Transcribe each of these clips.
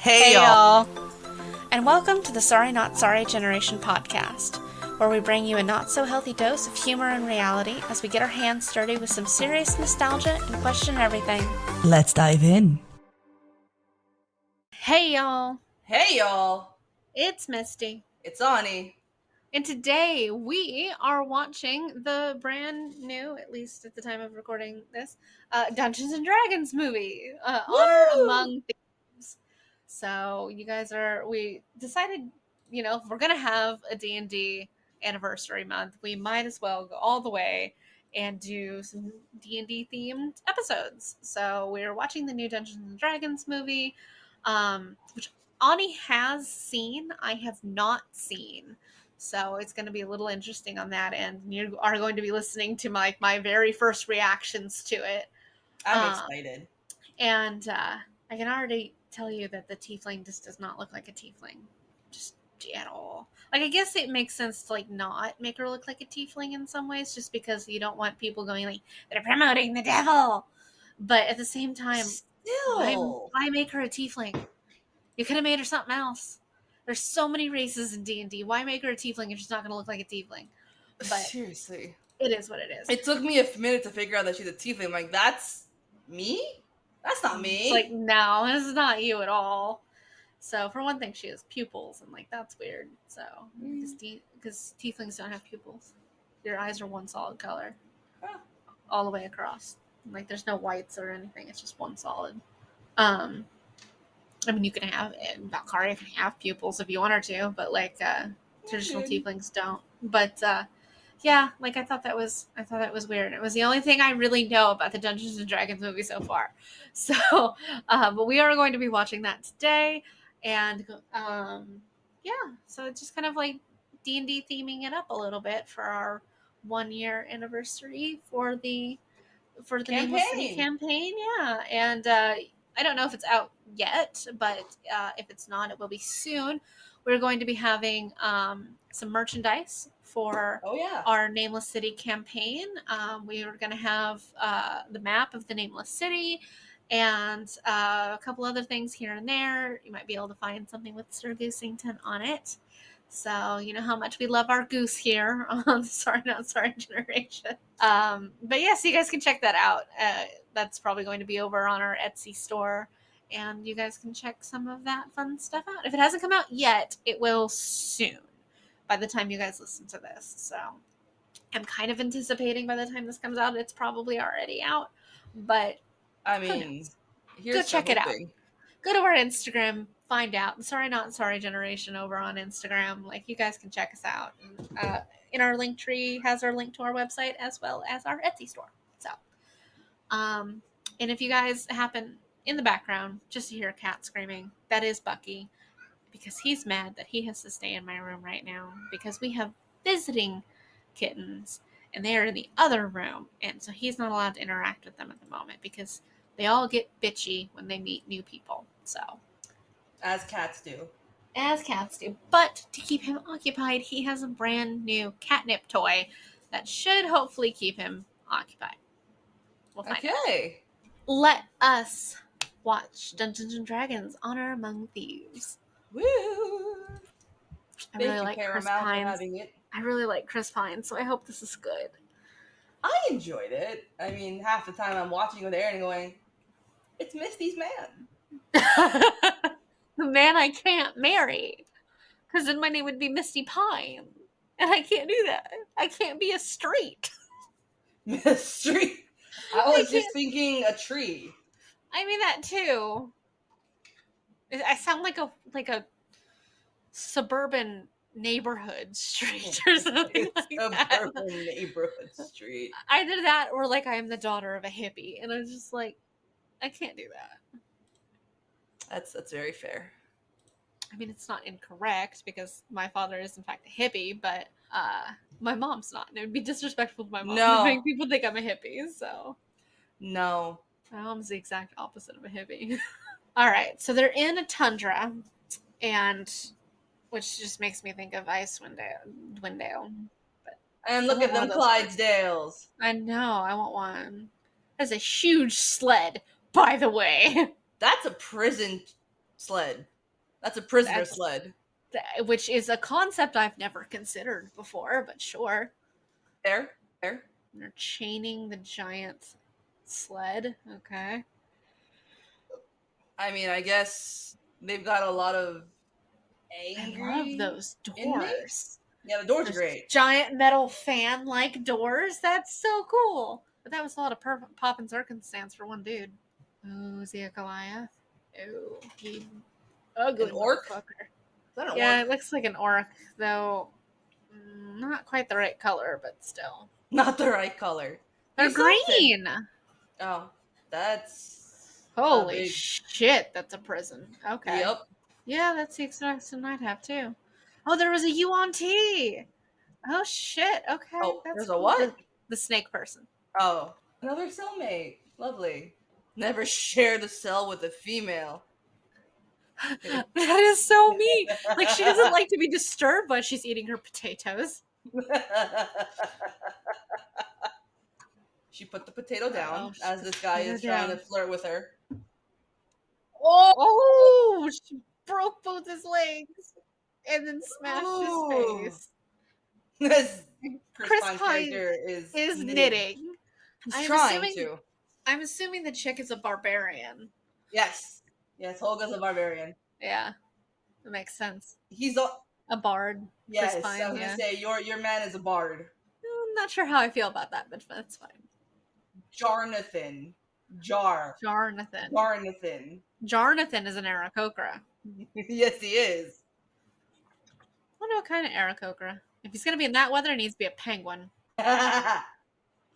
Hey y'all! And welcome to the Sorry Not Sorry Generation podcast, where we bring you a not-so-healthy dose of humor and reality as we get our hands dirty with some serious nostalgia and question everything. Let's dive in. Hey y'all! Hey y'all! It's Misty. It's Ani. And today we are watching the brand new, at least at the time of recording this, Dungeons and Dragons movie, Honor Among Thieves. So you guys we decided, if we're going to have a D&D anniversary month, we might as well go all the way and do some D&D themed episodes. So we're watching the new Dungeons and Dragons movie, which Ani has seen. I have not seen. So it's going to be a little interesting on that end. You are going to be listening to my very first reactions to it. I'm excited. And I can already tell you that the tiefling just does not look like a tiefling. Just at all. Like, I guess it makes sense to, not make her look like a tiefling in some ways, just because you don't want people going, they're promoting the devil. But at the same time, why make her a tiefling? You could have made her something else. There's so many races in D&D. Why make her a tiefling if she's not going to look like a tiefling? But seriously. It is what it is. It took me a minute to figure out that she's a tiefling. I'm like, that's me? That's not me. It's like, no, this is not you at all. So, for one thing, she has pupils, and, that's weird. So, because tieflings don't have pupils. Your eyes are one solid color. All the way across. There's no whites or anything. It's just one solid. I mean, you can have Valkaria can have pupils if you want her to, but traditional tieflings don't. But yeah, I thought that was weird. It was the only thing I really know about the Dungeons and Dragons movie so far. So, but we are going to be watching that today, and yeah, so it's just kind of D&D theming it up a little bit for our 1-year anniversary for the Nameless City campaign. Yeah, and I don't know if it's out yet, but if it's not, it will be soon. We're going to be having some merchandise for our Nameless City campaign. We are going to have the map of the Nameless City and a couple other things here and there. You might be able to find something with Sir Goosington on it. So you know how much we love our goose here on the Sorry Not Sorry Generation. But yeah, so you guys can check that out. That's probably going to be over on our Etsy store, and you guys can check some of that fun stuff out. If it hasn't come out yet, it will soon by the time you guys listen to this. So I'm kind of anticipating by the time this comes out, it's probably already out. But I mean, go check it out. Go to our Instagram, find out. Sorry Not Sorry Generation over on Instagram. You guys can check us out. In our link tree has our link to our website as well as our Etsy store. So, and if you guys happen in the background just to hear a cat screaming, that is Bucky, because he's mad that he has to stay in my room right now because we have visiting kittens and they are in the other room, and so he's not allowed to interact with them at the moment because they all get bitchy when they meet new people. So, as cats do. But to keep him occupied, he has a brand new catnip toy that should hopefully keep him occupied. We'll find out. Let us watch Dungeons and Dragons: Honor Among Thieves. Woo! I really like Chris Pine. I really like Chris Pine, so I hope this is good. I enjoyed it. I mean, half the time I'm watching with Aaron and going, it's Misty's man. The man I can't marry. Because then my name would be Misty Pine. And I can't do that. I can't be a street. A street? I was just thinking a tree. I mean that too. I sound like a suburban neighborhood street or something like that. Suburban neighborhood street. Either that or I am the daughter of a hippie. And I'm just I can't do that. That's very fair. I mean, it's not incorrect because my father is in fact a hippie, but my mom's not. And it would be disrespectful to my mom to make people think I'm a hippie. So no, my mom's the exact opposite of a hippie. All right, so they're in a tundra, and which just makes me think of Icewind Dale. And look at them Clydesdales. I know, I want one. That's a huge sled, by the way. That's a prison sled. That's a prisoner That's sled. which is a concept I've never considered before, but sure. There, there. They're chaining the giant sled. Okay. I mean, I guess they've got a lot of I love angry those inmates. doors. Yeah, the doors are Those great. giant metal fan like doors. That's so cool. But that was a lot of pop and circumstance for one dude. Oh, is he a Goliath? Oh, he An ugly orc? Is motherfucker. that an Yeah, orc? it looks like an orc, though not quite the right color, but still. Not the right color. They're He's something. green. Oh, that's a Holy big. shit, that's a prison. Okay. Yep. Yeah, that's the extraction I'd have too. Oh, there was a yuan T. Oh shit. Okay, Oh, that's there's a cool. what? The snake person. Oh, another cellmate. Lovely. Never share the cell with a female. That is so mean. Like she doesn't like to be disturbed while she's eating her potatoes. She put the potato Oh, down she as put this the guy potato is trying to down. flirt with her. Oh, she broke both his legs and then smashed his Oh, face. this Chris Chris Pine Pine character is is knitting. knitting. He's I'm trying assuming to. I'm assuming the chick is a barbarian. Yes. Yes, Holga's a barbarian. Yeah, that makes sense. He's a A bard. Chris yes. I Pine, was gonna yeah. say your man is a bard. I'm not sure how I feel about that, but that's fine. Jornathan. Jornathan. Jornathan. Jornathan is an Aarakocra. Yes, he is. I wonder what kind of Aarakocra. If he's gonna be in that weather, it needs to be a penguin. Okay,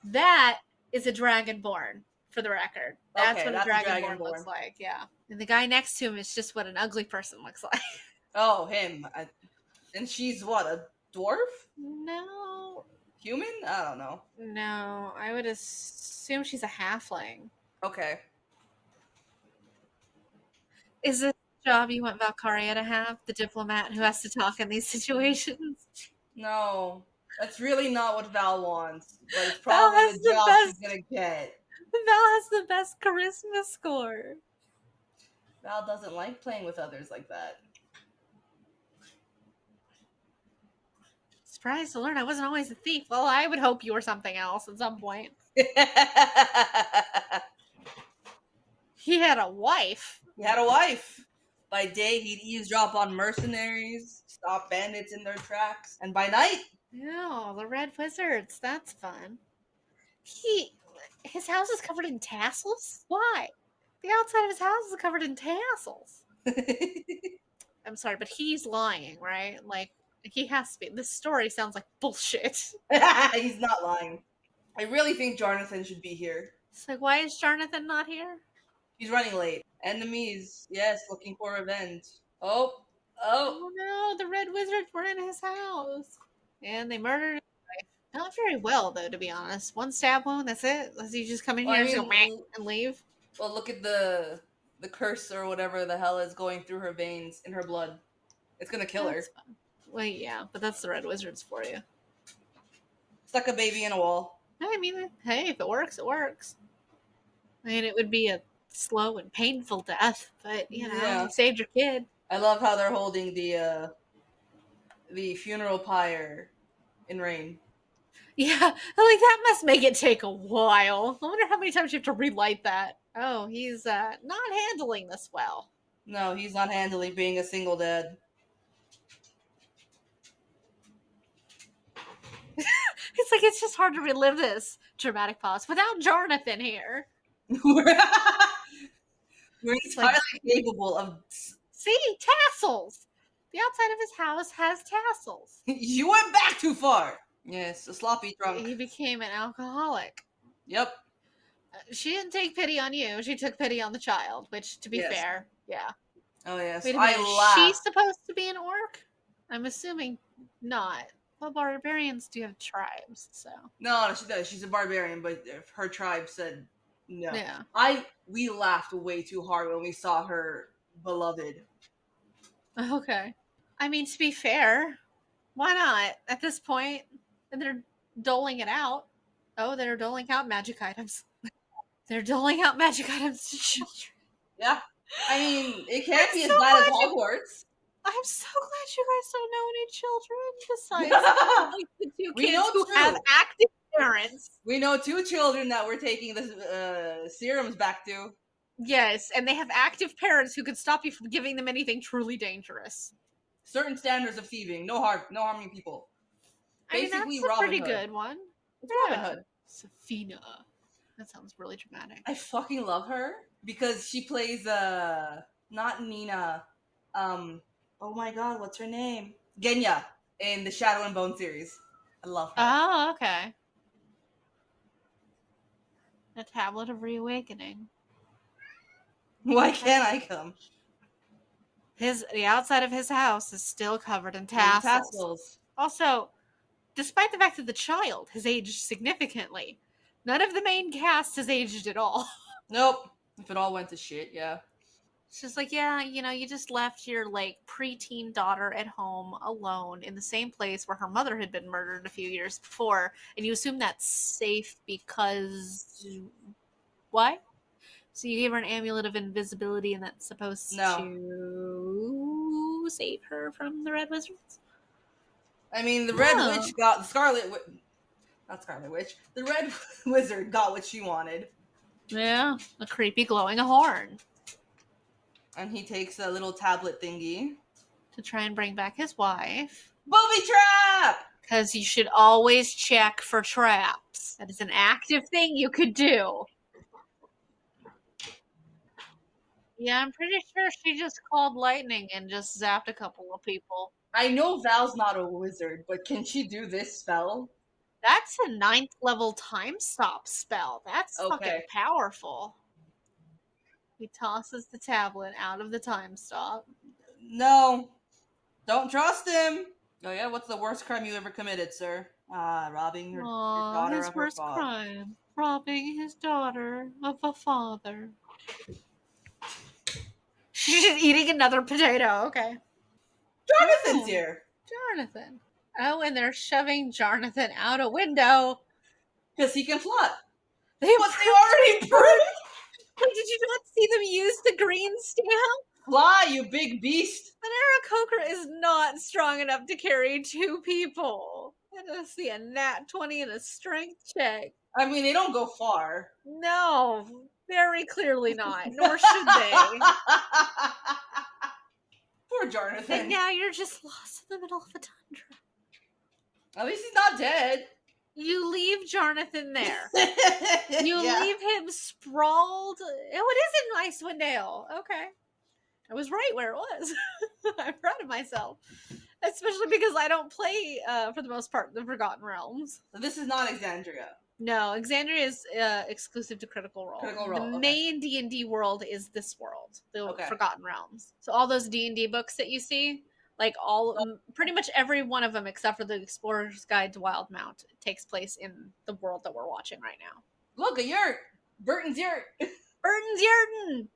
That is a dragonborn, for the record. That's what a that's a dragonborn looks dragonborn. like, yeah. And the guy next to him is just what an ugly person looks like. Oh, him. And she's what, a dwarf? No, Human? I don't know. no, I would assume she's a halfling. Okay. Is this the job you want Valkaria to have? The diplomat who has to talk in these situations? No. That's really not what Val wants, but it's Val probably has the the job she's best. gonna get. Val has the best charisma score. Val doesn't like playing with others like that. Surprised to learn I wasn't always a thief. Well, I would hope you were something else at some point. He had a wife. He had a wife. By day, he'd eavesdrop on mercenaries, stop bandits in their tracks, and by night, Oh, the Red Wizards. That's fun. His house is covered in tassels? Why? The outside of his house is covered in tassels. I'm sorry, but he's lying, right? Like, he has to be. This story sounds like bullshit. he's not lying. I really think Jornathan should be here. It's like, why is Jornathan not here? He's running late. Enemies, yes, looking for revenge. Oh. Oh no, the Red Wizards were in his house. And they murdered his wife. Not very well, though, to be honest. One stab wound, that's it? Does he just come in Well, here I and mean, go and leave? well, look at the curse or whatever the hell is going through her veins in her blood. It's gonna kill her. That's fun. Well, yeah, but that's the Red Wizards for you. Stuck a baby in a wall. I mean, hey, if it works, it works. I mean, it would be a slow and painful death, but you know, Yeah. you saved your kid. I love how they're holding the funeral pyre in rain. Yeah, like that must make it take a while. I wonder how many times you have to relight that. Oh, he's not handling this well. No, he's not handling being a single dad. It's like it's just hard to relive this dramatic pause without Jornathan here. We're It's entirely like, capable of. see, tassels. The outside of his house has tassels. You went back too far. Yes, a sloppy drunk. He became an alcoholic. Yep. She didn't take pity on you. She took pity on the child, which, to be Yes. fair, yeah. Oh yes, Wait a minute, I is laughed. she supposed to be an orc? I'm assuming not. Well, barbarians do have tribes, so. No, she does. She's a barbarian, but her tribe said no. Yeah. We laughed way too hard when we saw her beloved. Okay. I mean, to be fair, why not at this point? And they're doling it out. Oh, they're doling out magic items. They're doling out magic items to children. Yeah. I mean, it can't I'm be so as bad as glad you. Hogwarts. I'm so glad you guys don't know any children besides like the two We kids know who have two. active parents. We know two children that we're taking the serums back to. Yes, and they have active parents who could stop you from giving them anything truly dangerous. Certain standards of thieving. No harming people. I mean, Basically that's a Robin pretty Hood. good one. It's Robin Yeah. Hood. Safina. That sounds really dramatic. I fucking love her because she plays not Nina. Oh my god, what's her name? Genya in the Shadow and Bone series. I love her. Oh, okay. The Tablet of Reawakening. Why can't I come? The outside of his house is still covered in In tassels. tassels. Also, despite the fact that the child has aged significantly, none of the main cast has aged at all. Nope. If it all went to shit, yeah. It's just like, yeah, you just left your like preteen daughter at home alone in the same place where her mother had been murdered a few years before, and you assume that's safe because why? So you gave her an amulet of invisibility, and that's supposed No. to save her from the Red Wizards. I mean, the Red Oh. Witch got not Scarlet Witch. The Red Wizard got what she wanted, Yeah, a creepy glowing horn and he takes a little tablet thingy. to try and bring back his wife. Booby trap. Because you should always check for traps. That is an active thing you could do. Yeah, I'm pretty sure she just called lightning and just zapped a couple of people. I know Val's not a wizard, but can she do this spell? That's a 9th level time stop spell. That's fucking Okay. powerful. He tosses the tablet out of the time stop. No. Don't trust him. Oh yeah, what's the worst crime you ever committed, sir? Robbing your daughter His of her worst father. crime. Robbing his daughter of a father. She's just eating another potato. Okay. Jornathan's here. Jornathan. Oh, and they're shoving Jornathan out a window. Because he can fly. They But they already proved. Wait, did you not see them use the green stamp? Fly, you big beast. An Aarakocra is not strong enough to carry two people. I just see a nat 20 and a strength check. I mean, they don't go far. No, very clearly not. Nor should they. Poor Jornathan. And now you're just lost in the middle of a tundra. At least he's not dead. You leave Jornathan there. You Yeah. leave him sprawled. Oh, it is in Icewind Dale. Okay. I was right where it was. I'm proud of myself. Especially because I don't play, for the most part, the Forgotten Realms. So this is not Exandria. No, Exandria is exclusive to Critical Role. Critical Role, The okay. main D&D world is this world, the Okay. Forgotten Realms. So all those D&D books that you see, like pretty much every one of them except for the Explorer's Guide to Wildmount takes place in the world that we're watching right now. Look, a yurt. Burton's yurt. Burton's Yurden!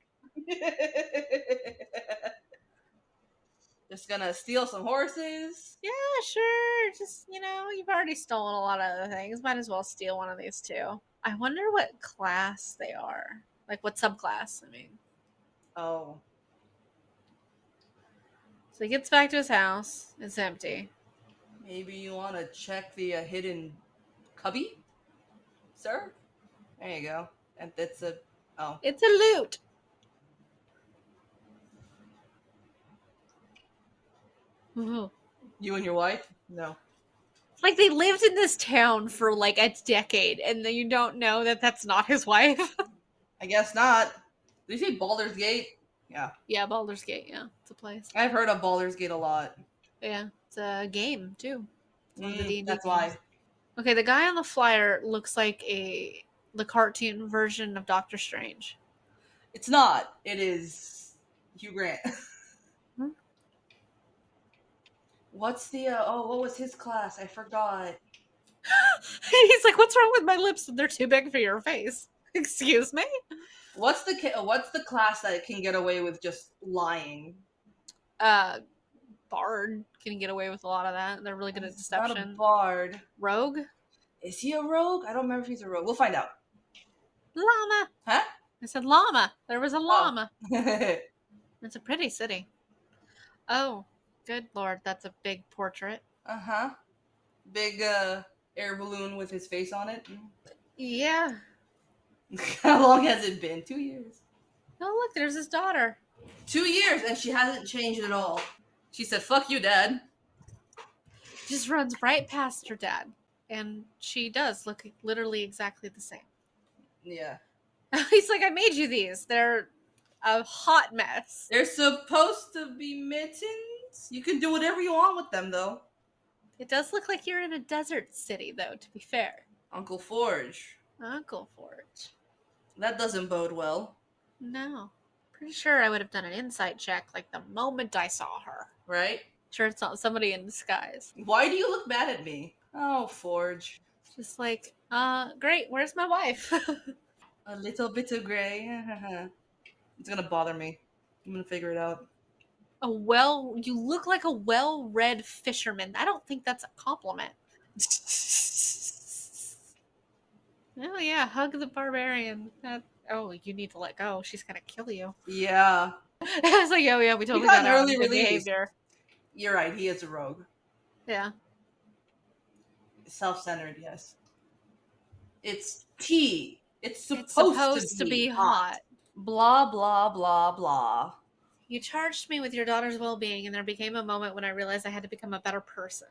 Just gonna steal some horses. Yeah, sure. Just, you've already stolen a lot of other things. Might as well steal one of these too. I wonder what class they are. Like, what subclass, I mean. Oh. So he gets back to his house. It's empty. Maybe you want to check the hidden cubby, sir? There you go. And that's a... Oh. It's a loot. Ooh. You and your wife? No. Like, they lived in this town for like a decade, and then you don't know that that's not his wife. I guess not. Did you say Baldur's Gate? Yeah. Yeah, Baldur's Gate. Yeah, it's a place. I've heard of Baldur's Gate a lot. Yeah, it's a game too. It's one of the D&D that's games. why. Okay, the guy on the flyer looks like the cartoon version of Doctor Strange. It's not. It is Hugh Grant. Hmm? What's the what was his class? I forgot. He's like, "What's wrong with my lips? They're too big for your face." Excuse me? What's the class that can get away with just lying? Bard can get away with a lot of that. They're really good at deception. Not a bard. Rogue? Is he a rogue? I don't remember if he's a rogue. We'll find out. Llama. Huh? I said llama. There was a Oh. llama. It's a pretty city. Oh, good lord, that's a big portrait. Uh-huh. Big air balloon with his face on it. Yeah. How long has it been? 2 years. Oh, look, there's his daughter. 2 years, and she hasn't changed at all. She said, "Fuck you, Dad." Just runs right past her dad. And she does look literally exactly the same. Yeah. He's like, I made you these. They're a hot mess. They're supposed to be mittens. You can do whatever you want with them, though. It does look like you're in a desert city, though, to be fair. Uncle Forge. Uncle Forge. That doesn't bode well. No. Pretty sure I would have done an insight check like the moment I saw her. Right? Sure, it's not somebody in disguise. Why do you look mad at me? Oh, Forge. Just like, great, where's my wife? A little bit of gray. It's gonna bother me. I'm gonna figure it out. You look like a well-read fisherman. I don't think that's a compliment. Oh yeah, hug the barbarian. You need to let go. She's gonna kill you. Yeah. I was like, oh yeah, we totally got got an out early on good release. behavior. You're right, he is a rogue. Yeah. Self-centered, yes. It's tea. It's It's supposed to be hot. hot. Blah, blah, blah, blah. You charged me with your daughter's well-being, and there became a moment when I realized I had to become a better person.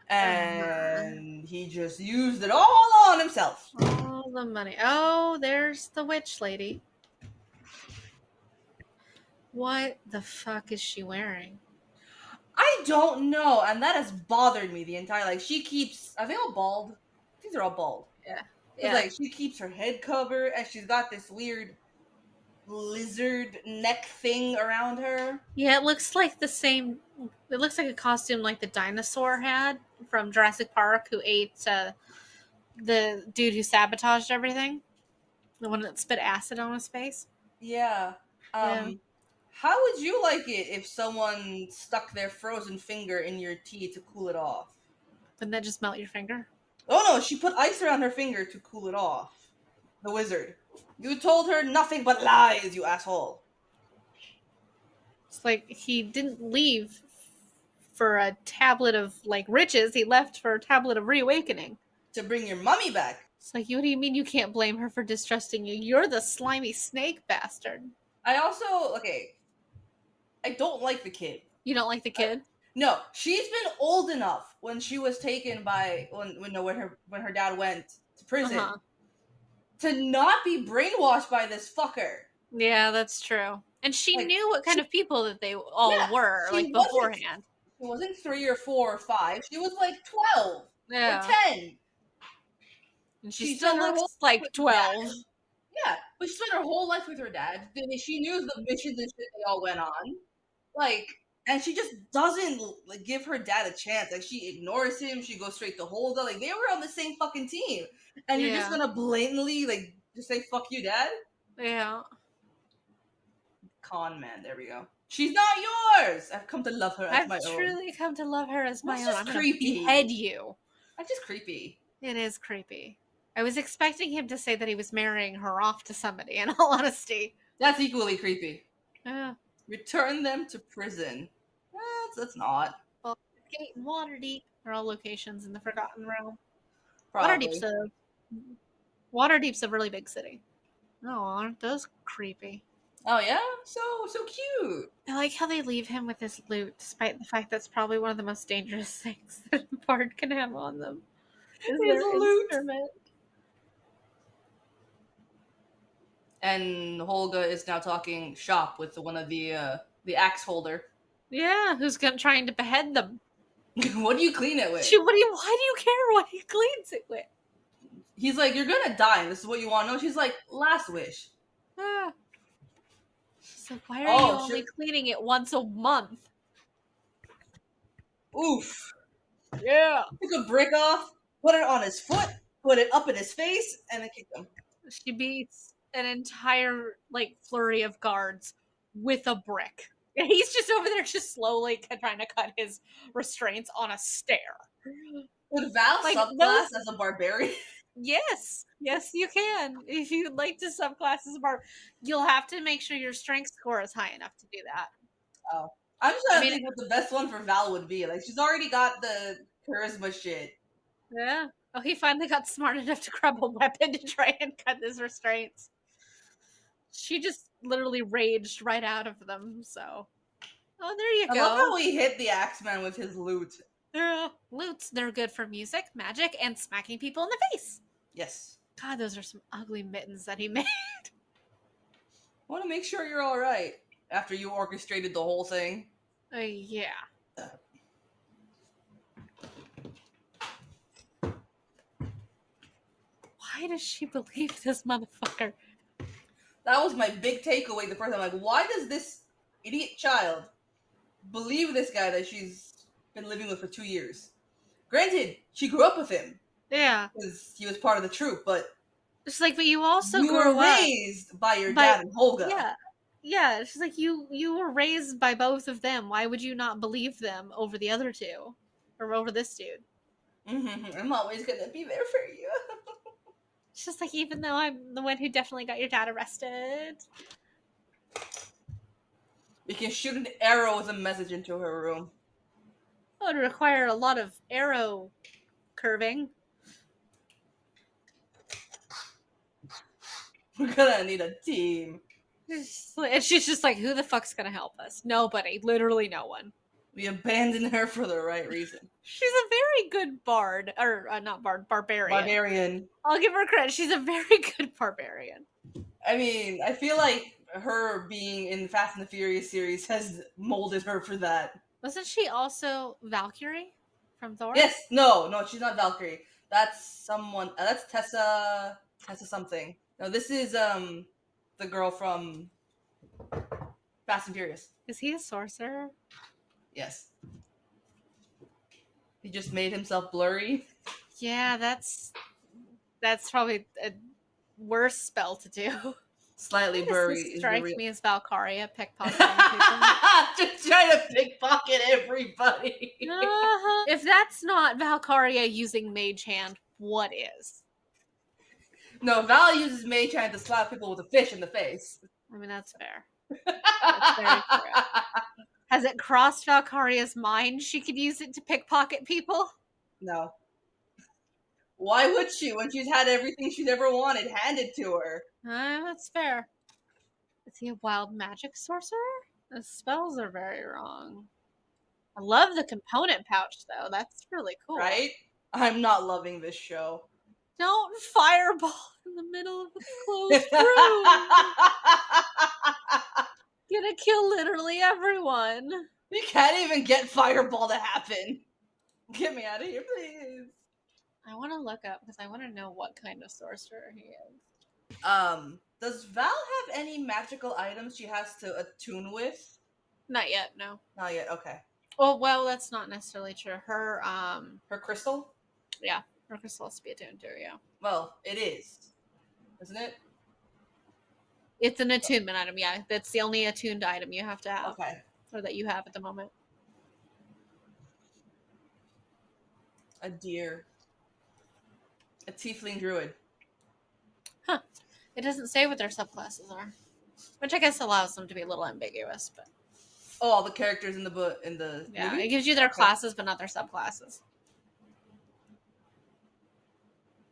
And he just used it all on himself. All the money. Oh, there's the witch lady. What the fuck is she wearing? I don't know, and that has bothered me the entire. Like, she keeps. Are they all bald? These are all bald. Yeah. Yeah. Like, she keeps her head covered, and she's got this weird lizard neck thing around her. Yeah, it looks like the same. It looks like a costume like the dinosaur had from Jurassic Park, who ate the dude who sabotaged everything. The one that spit acid on his face. Yeah. Yeah. How would you like it if someone stuck their frozen finger in your tea to cool it off? Wouldn't that just melt your finger? Oh no, she put ice around her finger to cool it off. The wizard. You told her nothing but lies, you asshole. It's like he didn't leave for a tablet of like riches. He left for a tablet of reawakening. To bring your mummy back. It's like, what do you mean you can't blame her for distrusting you? You're the slimy snake bastard. I also, okay, I don't like the kid. You don't like the kid? No, she's been old enough when she was taken by when her dad went to prison to not be brainwashed by this fucker. Yeah, that's true. And she Like, knew what kind of people that they all were, she like beforehand. She wasn't 3 or 4 or 5. She was like 12 Yeah. or 10. And she still looks like 12. Yeah, but she spent her whole life with her dad. She knew the missions and shit they all went on. Like, and she just doesn't like give her dad a chance. Like, she ignores him. She goes straight to Holga. Like, they were on the same fucking team, and you're just gonna blatantly like just say "fuck you, dad." Yeah. Con man. There we go. She's not yours. I've come to love her as my own. I've truly come to love her as my own. That's just creepy. Behead you. That's just creepy. It is creepy. I was expecting him to say that he was marrying her off to somebody, in all honesty. That's equally creepy. Yeah. Return them to prison. That's not. Well, Gate and Waterdeep are all locations in the Forgotten Realm. Probably. Waterdeep's a really big city. Oh, aren't those creepy? Oh yeah? So cute. I like how they leave him with his loot, despite the fact that's probably one of the most dangerous things that a bard can have on them. Is his their loot. Instrument. And Holga is now talking shop with one of the axe holder. Yeah, who's trying to behead them? What do you clean it with? Why do you care what he cleans it with? He's like, you're gonna die, and this is what you want to know? She's like, last wish. She's like, why are you only cleaning it once a month? Oof. Yeah. Took a brick off, put it on his foot, put it up in his face, and then kicked him. She beats an entire like flurry of guards with a brick. He's just over there just slowly trying to cut his restraints on a stair. Would Val subclass as a barbarian? Yes, yes, you can. If you'd like to subclass as a barber, you'll have to make sure your strength score is high enough to do that. Oh. I'm just I trying to mean, think what the best one for Val would be. Like, she's already got the charisma shit. yeah. Oh, he finally got smart enough to grab a weapon to try and cut his restraints. She just literally raged right out of them. So, oh, there you I love go. how he hit the Axeman with his loot. Loots, they're good for music, magic, and smacking people in the face. Yes. God, those are some ugly mittens that he made. I want to make sure you're alright after you orchestrated the whole thing. Yeah. Why does she believe this motherfucker? That was my big takeaway the first time. Like, why does this idiot child believe this guy that she's been living with for 2 years? Granted, she grew up with him Yeah. because he was part of the troop, but She's like, but you also you were grew up raised by your by dad and Holga. yeah. Yeah. She's like, you were raised by both of them. Why would you not believe them over the other two? Or over this dude? I'm always gonna be there for you. It's just like, even though I'm the one who definitely got your dad arrested. We can shoot an arrow with a message into her room. It would require a lot of arrow curving. We're gonna need a team. And she's just like, who the fuck's gonna help us? Nobody. Literally no one. We abandoned her for the right reason. She's a very good bard. Or, not bard, barbarian. Barbarian. I'll give her credit. She's a very good barbarian. I mean, I feel like her being in the Fast and the Furious series has molded her for that. Wasn't she also Valkyrie from Thor? Yes, no, she's not Valkyrie. That's someone. That's Tessa something. No, this is the girl from Fast and Furious. Is he a sorcerer? Yes. He just made himself blurry. Yeah, that's probably a worse spell to do. Slightly Why blurry does this is the strike real. me as Valkaria pickpocketing people? Just trying to pickpocket everybody. If that's not Valkaria using Mage Hand, what is? No, Val uses Mage Hand to slap people with a fish in the face. I mean, that's fair. That's very true. Has it crossed Valkaria's mind she could use it to pickpocket people? No. Why would she when she's had everything she's ever wanted handed to her? That's fair. Is he a wild magic sorcerer? The spells are very wrong. I love the component pouch, though. That's really cool. Right? I'm not loving this show. Don't fireball in the middle of a closed room. Gonna kill literally everyone. You can't even get fireball to happen. Get me out of here, please. I want to look up because I want to know what kind of sorcerer he is. Does Val have any magical items she has to attune with? Not yet, no. Not yet, okay. Oh, well, that's not necessarily true. Her crystal? Yeah, her crystal has to be attuned to, yeah. Well, it is. Isn't it? It's an attunement item, yeah. That's the only attuned item you have to have. Okay. Or that you have at the moment. A deer. A tiefling druid. Huh. It doesn't say what their subclasses are. Which I guess allows them to be a little ambiguous, but oh, all the characters in the book yeah, movie? It gives you their classes but not their subclasses.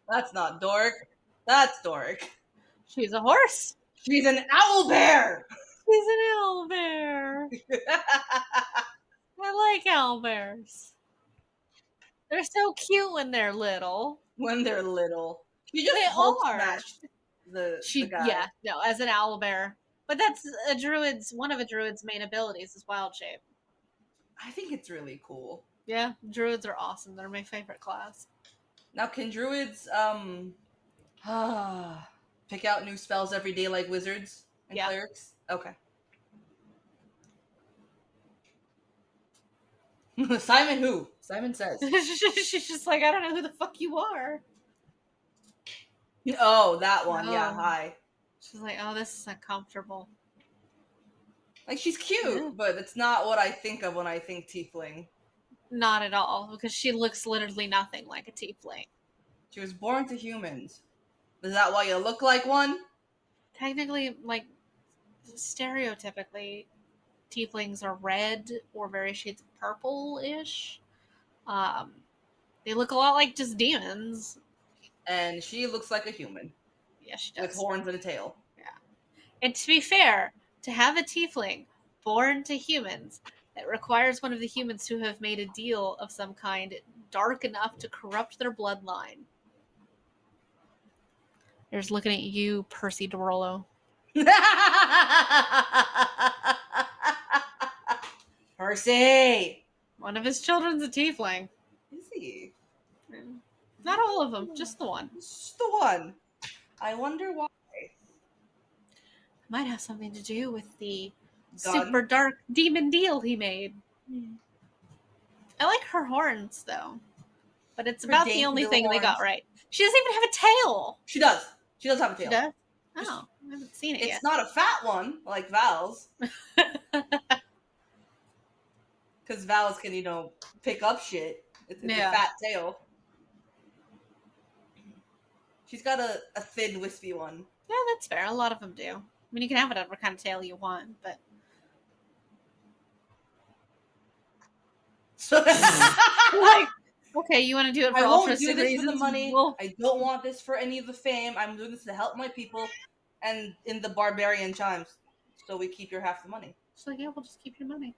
That's not dork. That's dork. She's a horse. She's an owl bear. She's an owl bear. I like owl bears. They're so cute when they're little. When they're little. She just smashed the guy. Yeah, no, as an owl bear. But that's one of a druid's main abilities is wild shape. I think it's really cool. Yeah, druids are awesome. They're my favorite class. Now, can druids pick out new spells every day like wizards and clerics? Okay. Simon who? Simon says. She's just like, I don't know who the fuck you are. Oh, that one. Oh. Yeah, hi. She's like, oh, this is uncomfortable. Like, she's cute, but it's not what I think of when I think tiefling. Not at all, because she looks literally nothing like a tiefling. She was born to humans. Is that why you look like one? Technically, like, stereotypically, tieflings are red or various shades of purple-ish. Um, they look a lot like just demons. And she looks like a human Yeah, she with does. horns and a tail. Yeah. And to be fair, to have a tiefling born to humans, it requires one of the humans to have made a deal of some kind dark enough to corrupt their bloodline. There's looking at you, Percy Dorolo. Percy! One of his children's a tiefling. Is he? Not all of them, just the one. Just the one. I wonder why. Might have something to do with the Gun. super dark demon deal he made. I like her horns, though. But it's Her about the dainty only little thing they got horns. right. She doesn't even have a tail. She does. She does have a She tail. does? Oh, I haven't seen it It's yet. not a fat one like Val's. Because Val's can, pick up shit. It's a fat tail. She's got a thin, wispy one. Yeah, that's fair. A lot of them do. I mean, you can have whatever kind of tail you want, but like, okay, you want to do it for I won't do altruistic this reasons? for the money. Well, I don't want this for any of the fame. I'm doing this to help my people and in the barbarian chimes. So we keep your half the money. she's like, yeah, we'll just keep your money.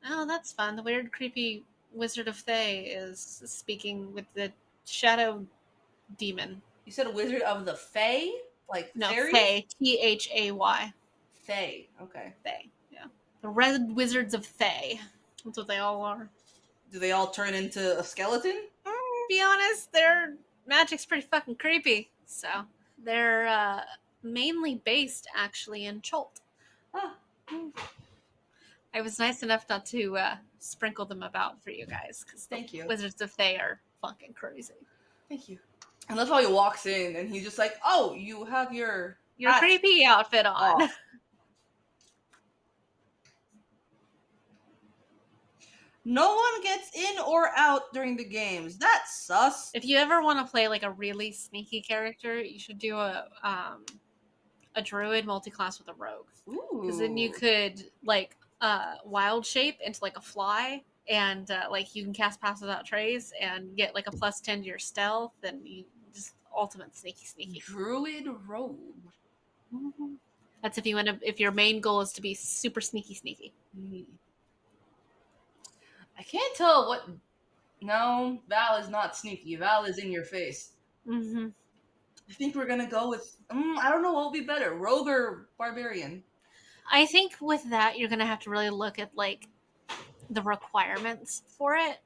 Oh, that's fun. The weird, creepy Wizard of Thay is speaking with the shadow demon. You said a wizard of the Fae? Like No, fairies? Thay. Thay. Fae. Okay. Thay. Yeah. The Red Wizards of Thay. That's what they all are. Do they all turn into a skeleton? Be honest, their magic's pretty fucking creepy. So they're mainly based actually in Cholt. Ah. I was nice enough not to sprinkle them about for you guys because Thank you. Wizards of Thay are fucking crazy. Thank you. And that's how he walks in and he's just like, oh, you have your creepy outfit on. Off. No one gets in or out during the games. That's sus. If you ever want to play like a really sneaky character, you should do a druid multi-class with a rogue. Because then you could like wild shape into like a fly, and like you can cast pass without trace and get like a +10 to your stealth, and you just ultimate sneaky. Druid rogue. Mm-hmm. That's if your main goal is to be super sneaky. Mm-hmm. I can't tell what. No, Val is not sneaky. Val is in your face. Mm-hmm. I think we're gonna go with. I don't know what will be better, rogue or barbarian. I think with that you're gonna have to really look at like the requirements for it,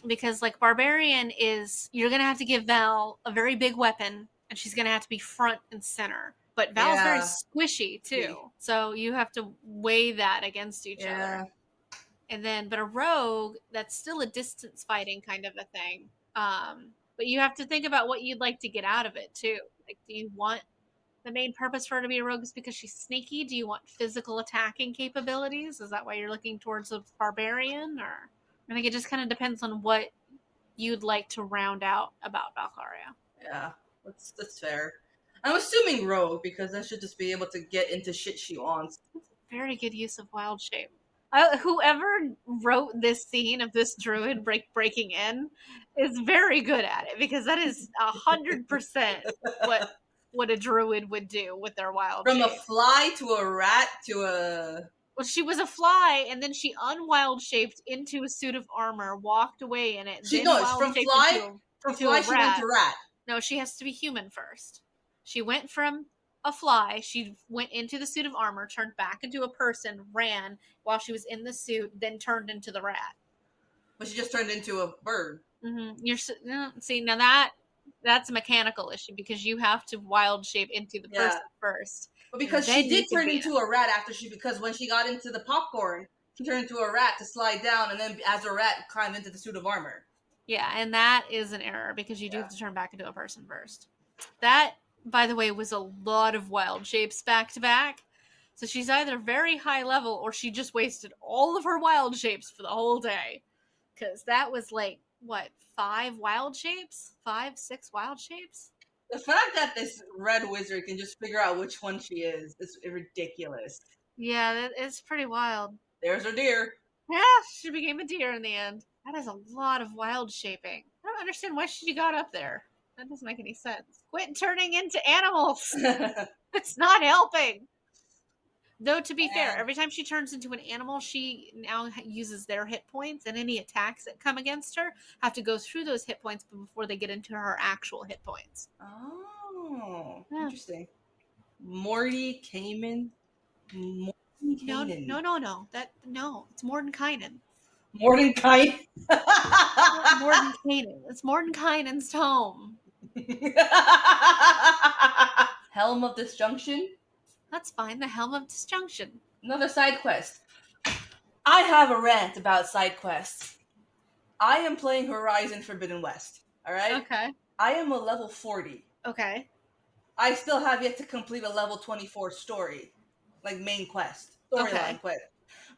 because like barbarian is you're gonna have to give Val a very big weapon, and she's gonna have to be front and center. But Val's very squishy too, so you have to weigh that against each other. And then, but a rogue, that's still a distance fighting kind of a thing. But you have to think about what you'd like to get out of it too. Like, do you want the main purpose for her to be a rogue is because she's sneaky? Do you want physical attacking capabilities? Is that why you're looking towards a barbarian? Or I think it just kind of depends on what you'd like to round out about Valkaria. Yeah, that's fair. I'm assuming rogue because I should just be able to get into shit she wants. Very good use of wild shape. Whoever wrote this scene of this druid breaking in is very good at it, because that is 100% what a druid would do with their wild From shape. A fly to a rat to a. Well, she was a fly, and then she unwild shaped into a suit of armor, walked away in it. From fly. From fly, she went to rat. No, she has to be human first. She went from a fly, she went into the suit of armor, turned back into a person, ran while she was in the suit, then turned into the rat. But she just turned into a bird. Mm-hmm. See, now that's a mechanical issue, because you have to wild shape into the person first. But because she did turn into a rat because when she got into the popcorn, she turned into a rat to slide down, and then as a rat climbed into the suit of armor. Yeah, and that is an error, because you do have to turn back into a person first. That, by the way, was a lot of wild shapes back to back. So she's either very high level, or she just wasted all of her wild shapes for the whole day. Because that was like what, 5 wild shapes? 5, 6 wild shapes? The fact that this red wizard can just figure out which one she is ridiculous. Yeah, that is pretty wild. There's her deer. Yeah, she became a deer in the end. That is a lot of wild shaping. I don't understand why she got up there. That doesn't make any sense. Quit turning into animals. It's not helping. Though, to be fair, And every time she turns into an animal, she now uses their hit points, and any attacks that come against her have to go through those hit points before they get into her actual hit points. oh, Yeah. interesting. Morty Kamen. Morty No, no, Kanan. no, no. No, it's Mordenkainen. Mordenkainen. Not Mordenkainen. It's Mordenkainen's home. Helm of Disjunction. That's fine. The Helm of Disjunction. Another side quest. I have a rant about side quests. I am playing Horizon Forbidden West. All right. Okay. I am a level 40. Okay. I still have yet to complete a level 24 story, like main quest, storyline Okay. quest,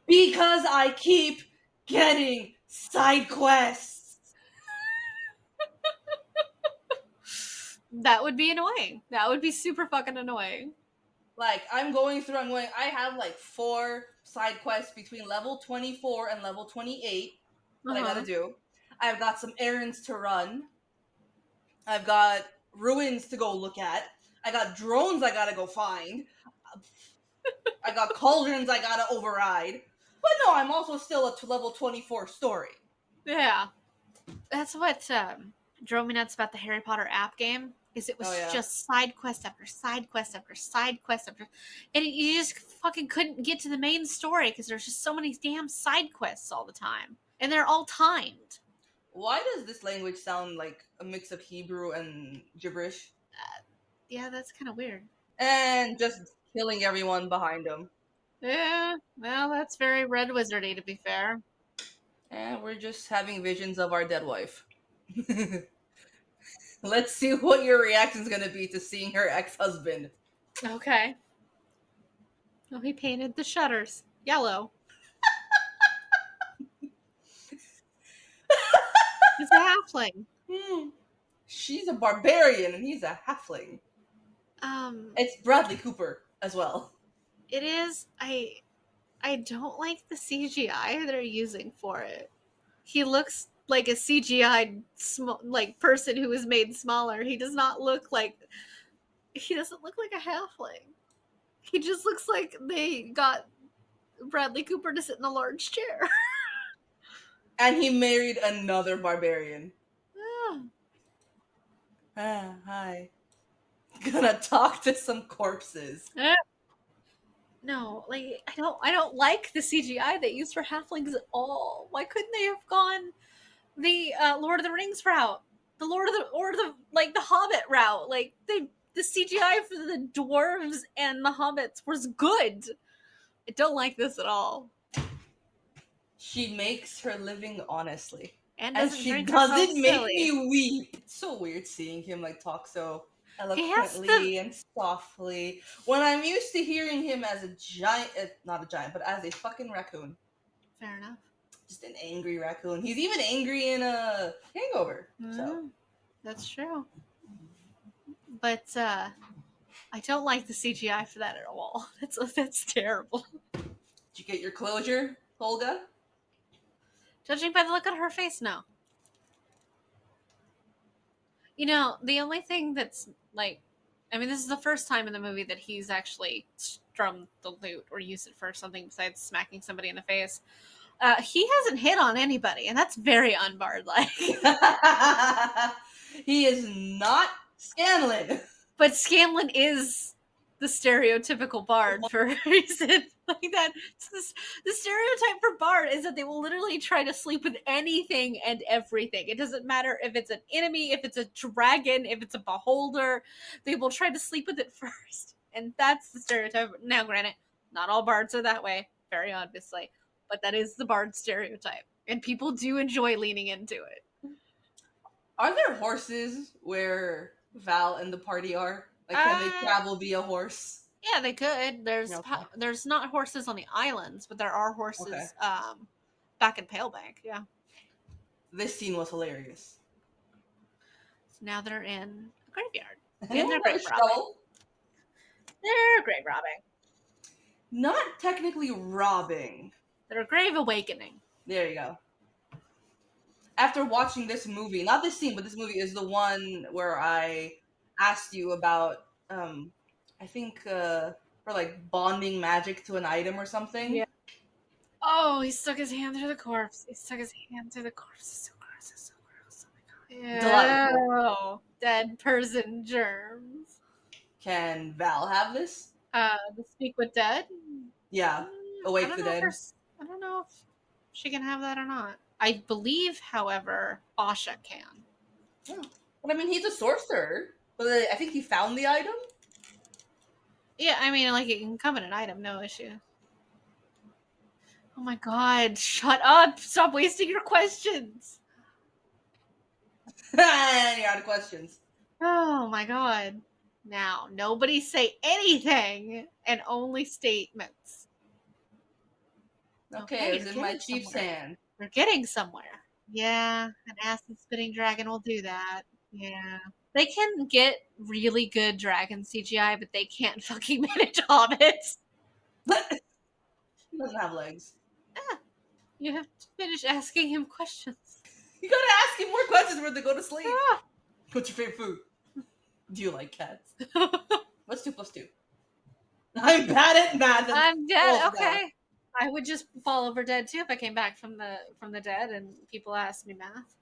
because I keep getting side quests. That would be annoying. That would be super fucking annoying. Like I have like 4 side quests between level 24 and level 28 that I gotta do. I've got some errands to run. I've got ruins to go look at. I got drones I gotta go find. I got cauldrons I gotta override. But no, I'm also still a level 24 story. Yeah. That's what drove me nuts about the Harry Potter app game. Is it was just side quest after side quest after side quest after, and you just fucking couldn't get to the main story because there's just so many damn side quests all the time, and they're all timed. Why does this language sound like a mix of Hebrew and gibberish? Yeah, that's kind of weird. And just killing everyone behind him. Yeah, well, that's very Red Wizardy, to be fair. And we're just having visions of our dead wife. Let's see what your reaction is going to be to seeing her ex-husband. Okay. Oh, he painted the shutters yellow. He's a halfling. She's a barbarian and he's a halfling. It's Bradley Cooper as well. It is. I don't like the CGI they're using for it. He looks like a CGI like person who was made smaller. He doesn't look like a halfling. He just looks like they got Bradley Cooper to sit in a large chair. And he married another barbarian. Yeah. Hi. Gonna talk to some corpses. No, like I don't like the CGI they use for halflings at all. Why couldn't they have gone the Lord of the Rings route, the like the Hobbit route? Like the CGI for the dwarves and the hobbits was good. I don't like this at all. She makes her living honestly, And she doesn't make me weep. It's so weird seeing him like talk so eloquently and softly when I'm used to hearing him as a giant, not a giant, but as a fucking raccoon. Fair enough. Just an angry raccoon. He's even angry in a Hangover. So that's true. But I don't like the CGI for that at all. That's terrible. Did you get your closure, Olga? Judging by the look on her face, no. You know, the only thing that's like, I mean, this is the first time in the movie that he's actually strummed the lute or used it for something besides smacking somebody in the face. He hasn't hit on anybody, and that's very unbard-like. He is not Scanlan. But Scanlan is the stereotypical bard for a reason like that. The stereotype for bard is that they will literally try to sleep with anything and everything. It doesn't matter if it's an enemy, if it's a dragon, if it's a beholder. They will try to sleep with it first. And that's the stereotype. Now, granted, not all bards are that way, very obviously. But that is the bard stereotype. And people do enjoy leaning into it. Are there horses where Val and the party are? Like, can they travel via horse? Yeah, they could. There's not horses on the islands, but there are horses back in Palebank. Yeah. This scene was hilarious. So now they're in a graveyard. And Anyone they're have a grave robbing. shovel? They're grave robbing. Not technically robbing. They're grave awakening. There you go. After watching this movie, not this scene, but this movie is the one where I asked you about, I think, for like bonding magic to an item or something. Yeah. Oh, he stuck his hand through the corpse. He stuck his hand through the corpse. It's so gross. It's so gross. Oh my god. Delightful. Dead person germs. Can Val have this? The speak with dead? Yeah. Awake the dead. I don't know if she can have that or not. I believe, however, Asha can. Yeah. But I mean, he's a sorcerer. But I think he found the item. Yeah, I mean, like, it can come in an item, no issue. Oh my god, shut up! Stop wasting your questions! And you're out of questions. Oh my god. Now, nobody say anything and only statements. Okay, it was in my chief's hand. We're getting somewhere. Yeah, an acid spitting dragon will do that. Yeah. They can get really good dragon CGI, but they can't fucking manage hobbits. He doesn't have legs. Ah, you have to finish asking him questions. You gotta ask him more questions before they go to sleep. Ah. What's your favorite food? Do you like cats? What's 2 + 2? I'm bad at math. I'm dead. Okay. I would just fall over dead too if I came back from the dead and people asked me math.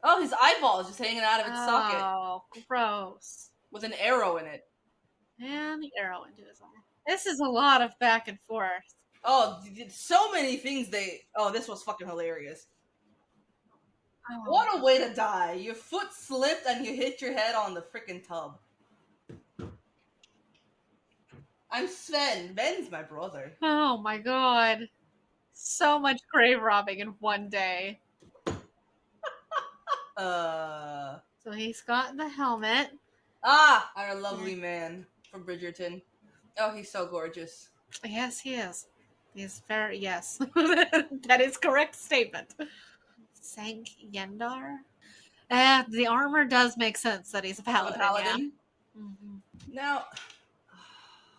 Oh, his eyeball is just hanging out of its socket. Oh, gross. With an arrow in it. And the arrow into his eye. This is a lot of back and forth. Oh, so many things Oh, this was fucking hilarious. Oh. What a way to die. Your foot slipped and you hit your head on the freaking tub. I'm Sven. Ben's my brother. Oh my god. So much grave robbing in one day. So he's got the helmet. Ah, our lovely man from Bridgerton. Oh, he's so gorgeous. Yes, he is. He's very, yes. That is correct statement. Sank Yendar? The armor does make sense that he's a paladin. Yeah. Mm-hmm. Now,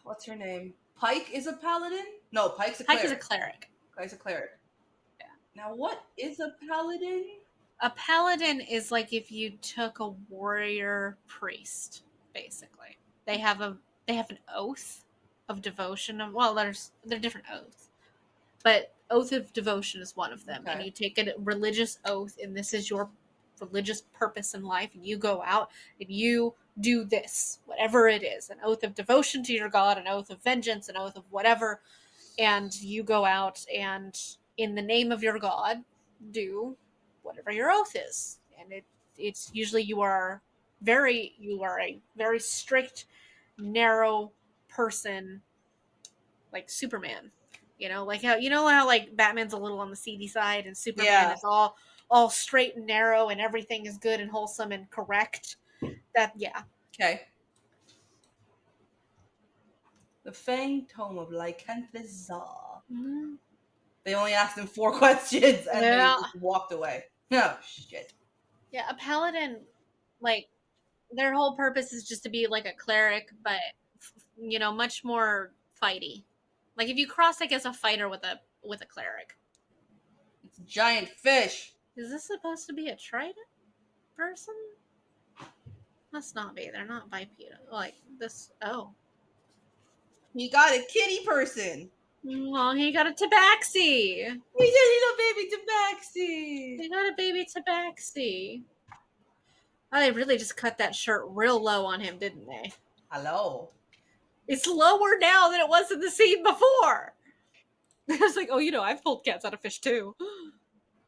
what's her name? Pike is a paladin? No, Pike's a cleric. Pike is a cleric. Pike's a cleric. Yeah. Now, what is a paladin? A paladin is like if you took a warrior priest, basically. They have an oath of devotion. They're different oaths, but oath of devotion is one of them. Okay. And you take a religious oath, and this is your religious purpose in life, and you go out and you do this, whatever it is, an oath of devotion to your god, an oath of vengeance, an oath of whatever, and you go out and in the name of your god do whatever your oath is. And it's usually you are a very strict, narrow person, like Superman. Like how like Batman's a little on the seedy side and Superman is all straight and narrow and everything is good and wholesome and correct. Okay. The Fanged Tome of Lycanthus Zaw. Mm-hmm. They only asked him 4 questions and they just walked away. Oh, shit. Yeah, a paladin, like, their whole purpose is just to be like a cleric, but, much more fighty. Like, if you cross, I guess, a fighter with a cleric. It's a giant fish. Is this supposed to be a trident person? Must not be. They're not bipedal. Like, this, oh. He got a kitty person. Well, he got a tabaxi. He did. He got a baby tabaxi. They got a baby tabaxi. Oh, they really just cut that shirt real low on him, didn't they? Hello. It's lower now than it was in the scene before. I was like, oh, I've pulled cats out of fish too.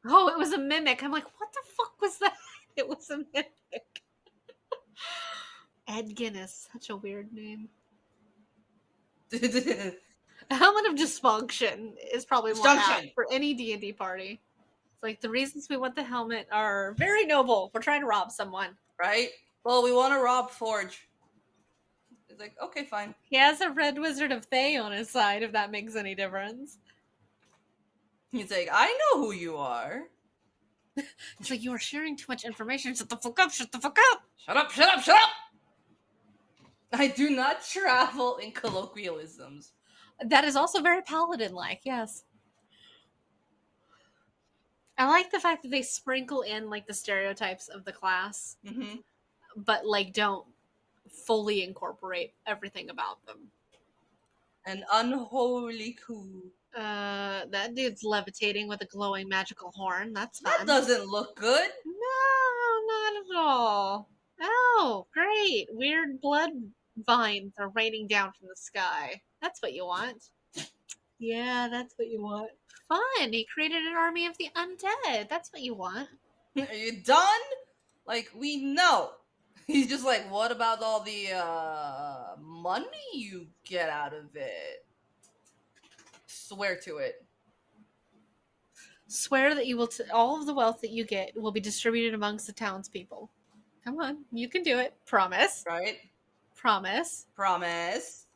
Oh, it was a mimic. I'm like, what the fuck was that? It was a mimic. Ed Guinness, such a weird name. Helmet of Dysfunction is probably more apt for any D&D party. It's like the reasons we want the helmet are very noble. We're trying to rob someone. Right? Well, we want to rob Forge. It's like, okay, fine. He has a Red Wizard of Thay on his side, if that makes any difference. He's like, I know who you are. It's like, you are sharing too much information. Shut the fuck up. Shut the fuck up. Shut up, shut up, shut up! I do not travel in colloquialisms. That is also very paladin-like, yes. I like the fact that they sprinkle in like the stereotypes of the class, Mm-hmm. but like don't fully incorporate everything about them. An unholy coup. That dude's levitating with a glowing magical horn. That's That fun. doesn't look good. No, not at all. Oh, great. Weird blood vines are raining down from the sky. That's what you want. Yeah, that's what you want. Fun. He created an army of the undead. That's what you want. Are you done? Like, we know. He's just like, what about all the money you get out of it? Swear to it. Swear that you will, all of the wealth that you get will be distributed amongst the townspeople. Come on, you can do it. Promise. Right? Promise. Promise.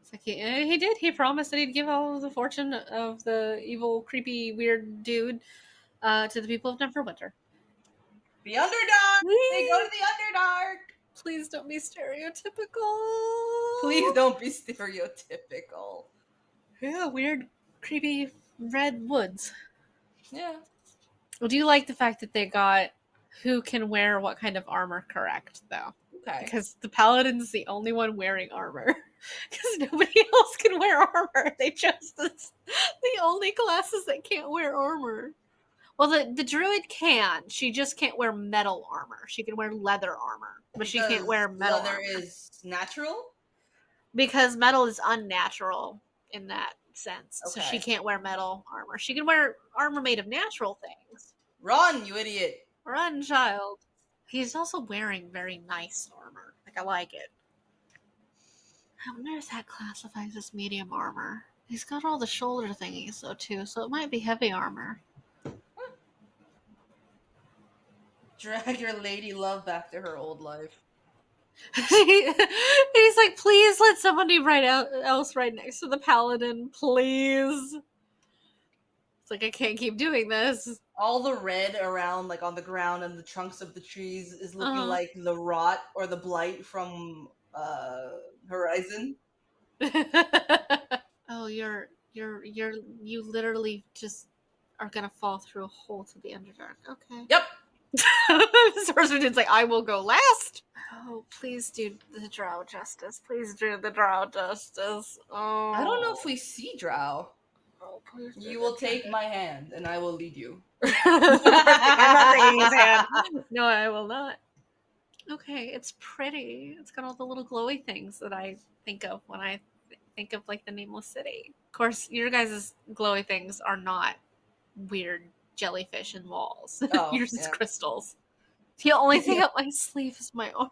It's like he did. He promised that he'd give all of the fortune of the evil, creepy, weird dude to the people of Neverwinter. The Underdark! Whee! They go to the Underdark! Please don't be stereotypical. Please don't be stereotypical. Yeah, weird, creepy red woods. Yeah. Well, do you like the fact that they got who can wear what kind of armor correct, though? Okay. Because the paladin's the only one wearing armor. Because nobody else can wear armor. They chose the only classes that can't wear armor. Well, the druid can. She just can't wear metal armor. She can wear leather armor, but she can't wear metal leather armor. is natural? Because metal is unnatural in that sense. So Okay. she can't wear metal armor. She can wear armor made of natural things. Run, you idiot. Run, child. He's also wearing very nice armor. Like, I like it. I wonder if that classifies as medium armor. He's got all the shoulder thingies, though, too, so it might be heavy armor. Drag your lady love back to her old life. He's like, please let somebody else right next to the paladin, please. It's like, I can't keep doing this. All the red around, like on the ground and the trunks of the trees, is looking like the rot or the blight from Horizon. Oh, you literally just are gonna fall through a hole to the Underdark. Okay. Yep. Sorcerer Dude's like, I will go last. Oh, please do the drow justice. Please do the drow justice. Oh. I don't know if we see drow. Oh, please do You will take my hand and I will lead you. I'm not taking his hand. No, I will not. Okay, it's pretty. It's got all the little glowy things that I think of when I think of like the Nameless City. Of course, your guys' glowy things are not weird jellyfish and walls. Oh, Yours is yeah. crystals. The only thing up my sleeve is my arm.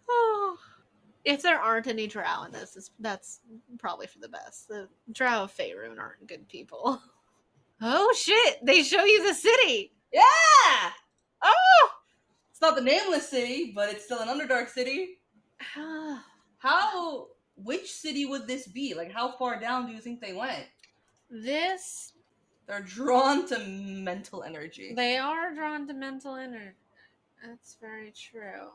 Oh. If there aren't any drow in this, that's probably for the best. The drow of Faerun aren't good people. Oh shit! They show you the city! Yeah! Oh! It's not the Nameless City, but it's still an Underdark city. Which city would this be? Like, how far down do you think they went? They're drawn to mental energy. They are drawn to mental energy. That's very true.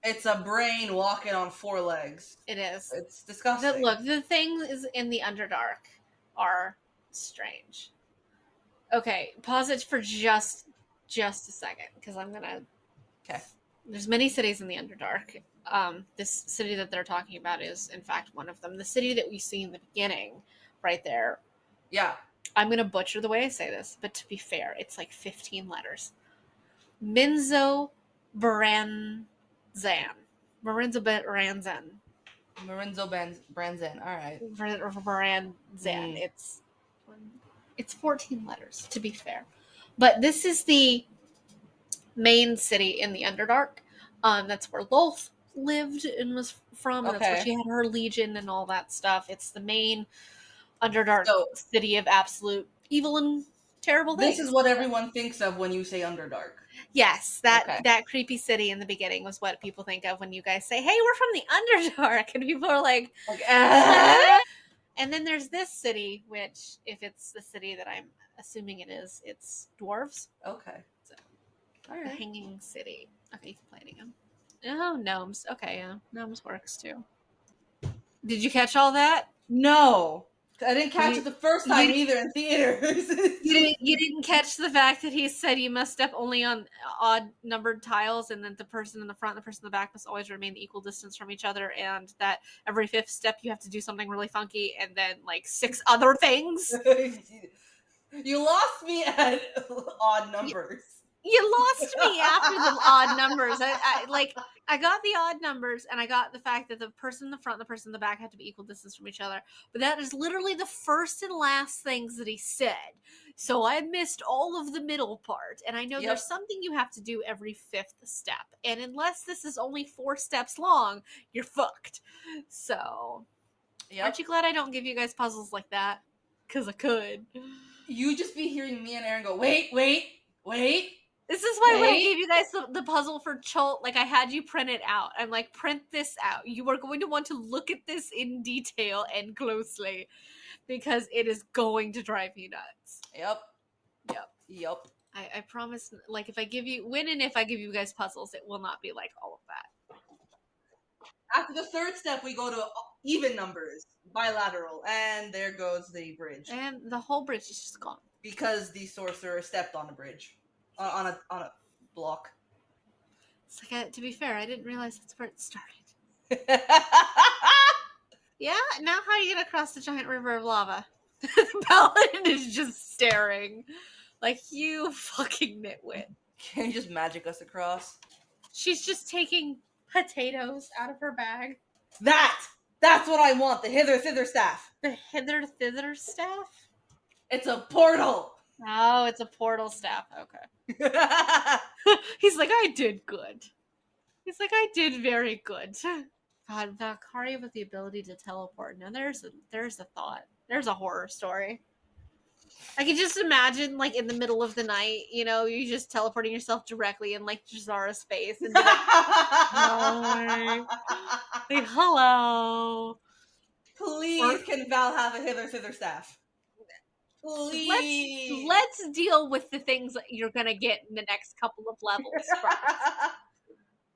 It's a brain walking on four legs. It is. It's disgusting. Look, the things in the Underdark are strange. Okay, pause it for just a second, because I'm gonna... Okay. There's many cities in the Underdark. This city that they're talking about is, in fact, one of them. The city that we see in the beginning, right there. Yeah. I'm gonna butcher the way I say this, but to be fair, it's like 15 letters. Minzo Branzan. Marinzo Branzan. Marinzo Branzan. All right. Branzan. It's 14 letters, to be fair. But this is the main city in the Underdark. That's where Lolth lived and was from. And that's where she had her legion and all that stuff. It's the main Underdark city of absolute evil and terrible things. This is what everyone thinks of when you say Underdark. Yes, that creepy city in the beginning was what people think of when you guys say, hey, we're from the Underdark. And people are like And then there's this city, which, if it's the city that I'm assuming it is, it's dwarves. Okay. So, All the right. Hanging City. Okay, you can play it again. Oh, gnomes. Okay, yeah, gnomes works too. Did you catch all that? No, I didn't catch You, it the first time you, either in theaters. you didn't catch the fact that he said you must step only on odd numbered tiles, and that the person in the front and the person in the back must always remain equal distance from each other, and that every fifth step you have to do something really funky, and then like 6 other things. You lost me at odd You, numbers. you lost me after the odd numbers. I got the odd numbers, and I got the fact that the person in the front and the person in the back had to be equal distance from each other. But that is literally the first and last things that he said. So I missed all of the middle part. And I know Yep. there's something you have to do every fifth step. And unless this is only 4 steps long, you're fucked. So, Yep. aren't you glad I don't give you guys puzzles like that? Because I could. You just be hearing me and Aaron go, wait. This is why when I Wait. gave you guys the puzzle for Chult, like I had you print it out. I'm like, print this out. You are going to want to look at this in detail and closely because it is going to drive you nuts. Yep. Yep. I promise, like, if I give you, when and if I give you guys puzzles, it will not be like all of that. After the third step, we go to even numbers, bilateral, and there goes the bridge. And the whole bridge is just gone. Because the sorcerer stepped on a bridge. On a block. It's like, to be fair, I didn't realize that's where it started. Yeah, now how are you gonna cross the giant river of lava? The paladin is just staring. Like, you fucking nitwit. Can you just magic us across? She's just taking potatoes out of her bag. That's what I want, the hither thither staff. The hither thither staff? It's a portal. Oh, it's a portal staff. Okay. He's like, I did good. He's like, I did very good. God, Valkaria with the ability to teleport. Now there's a thought. There's a horror story. I can just imagine, like, in the middle of the night, you just teleporting yourself directly in, like, Jazara's face and be like, hi. Like, hello. Please, can Val have a hither thither staff? Please. Let's deal with the things that you're gonna get in the next couple of levels first.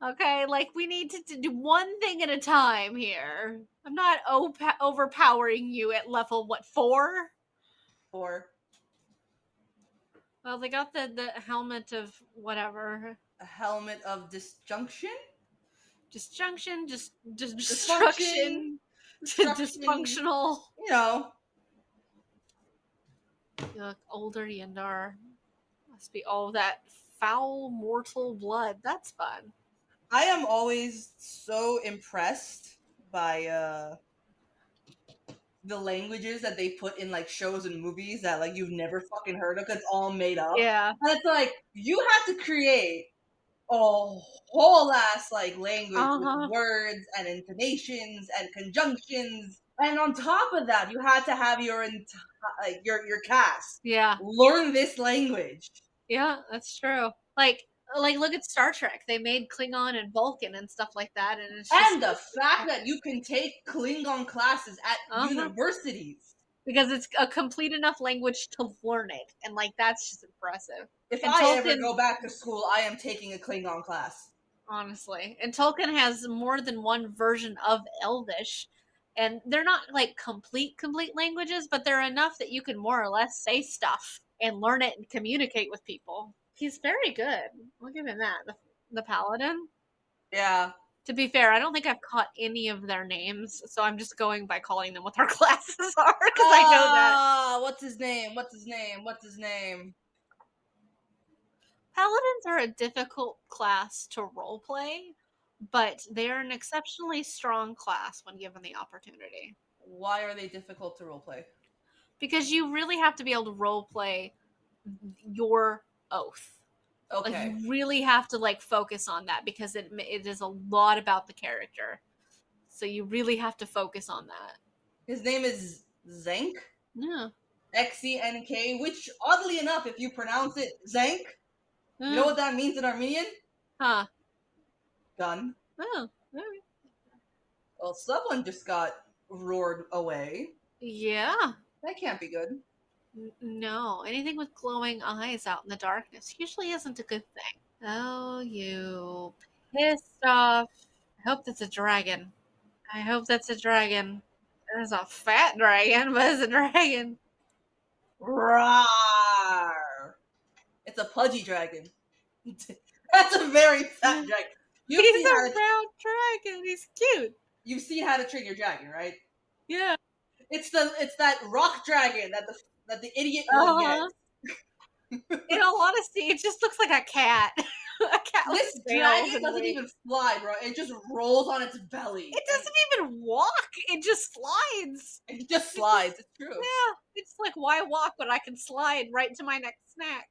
Okay, like, we need to do one thing at a time here. I'm not overpowering you at level, what, 4? 4. Well, they got the helmet of whatever. A helmet of disjunction? Disjunction, just destruction, dysfunctional. You know. You look older, Yendar. Must be all that foul mortal blood. That's fun. I am always so impressed by the languages that they put in, like, shows and movies that, like, you've never fucking heard of. It's all made up. Yeah. And it's like, you have to create a whole ass, like, language with words and intonations and conjunctions. And on top of that, you had to have your cast learn this language. Yeah, that's true. Like, look at Star Trek. They made Klingon and Vulcan and stuff like that, and it's just, and the fact that you can take Klingon classes at universities. Because it's a complete enough language to learn it, and, like, that's just impressive. If I ever go back to school, I am taking a Klingon class. Honestly. And Tolkien has more than one version of Elvish, and they're not, like, complete languages, but they're enough that you can more or less say stuff and learn it and communicate with people. He's very good. I'll give him that. The Paladin. Yeah. To be fair, I don't think I've caught any of their names, so I'm just going by calling them what their classes are, because I know that. What's his name? Paladins are a difficult class to roleplay, but they are an exceptionally strong class when given the opportunity. Why are they difficult to roleplay? Because you really have to be able to roleplay your oath. Okay. Like, you really have to, like, focus on that, because it is a lot about the character. So you really have to focus on that. His name is Zank? Yeah. X-E-N-K, which, oddly enough, if you pronounce it Zank, you know what that means in Armenian? Huh. Gun. Oh, all right. Well, someone just got roared away. Yeah. That can't be good. No, anything with glowing eyes out in the darkness usually isn't a good thing. Oh, you pissed off. I hope that's a dragon. I hope that's a dragon. There's a fat dragon, but it's a dragon. Rawr. It's a pudgy dragon. That's a very fat dragon. You've He's seen how a to round dragon. He's cute. you've seen how to train your dragon, right? Yeah. It's that rock dragon that the idiot one gets. Uh-huh. In all honesty, it just looks like a cat. A cat with This scales dragon and doesn't wings. even fly, bro. It just rolls on its belly. It doesn't even walk. It just slides. It just slides. It's true. Yeah. It's like, why walk when I can slide right to my next snack?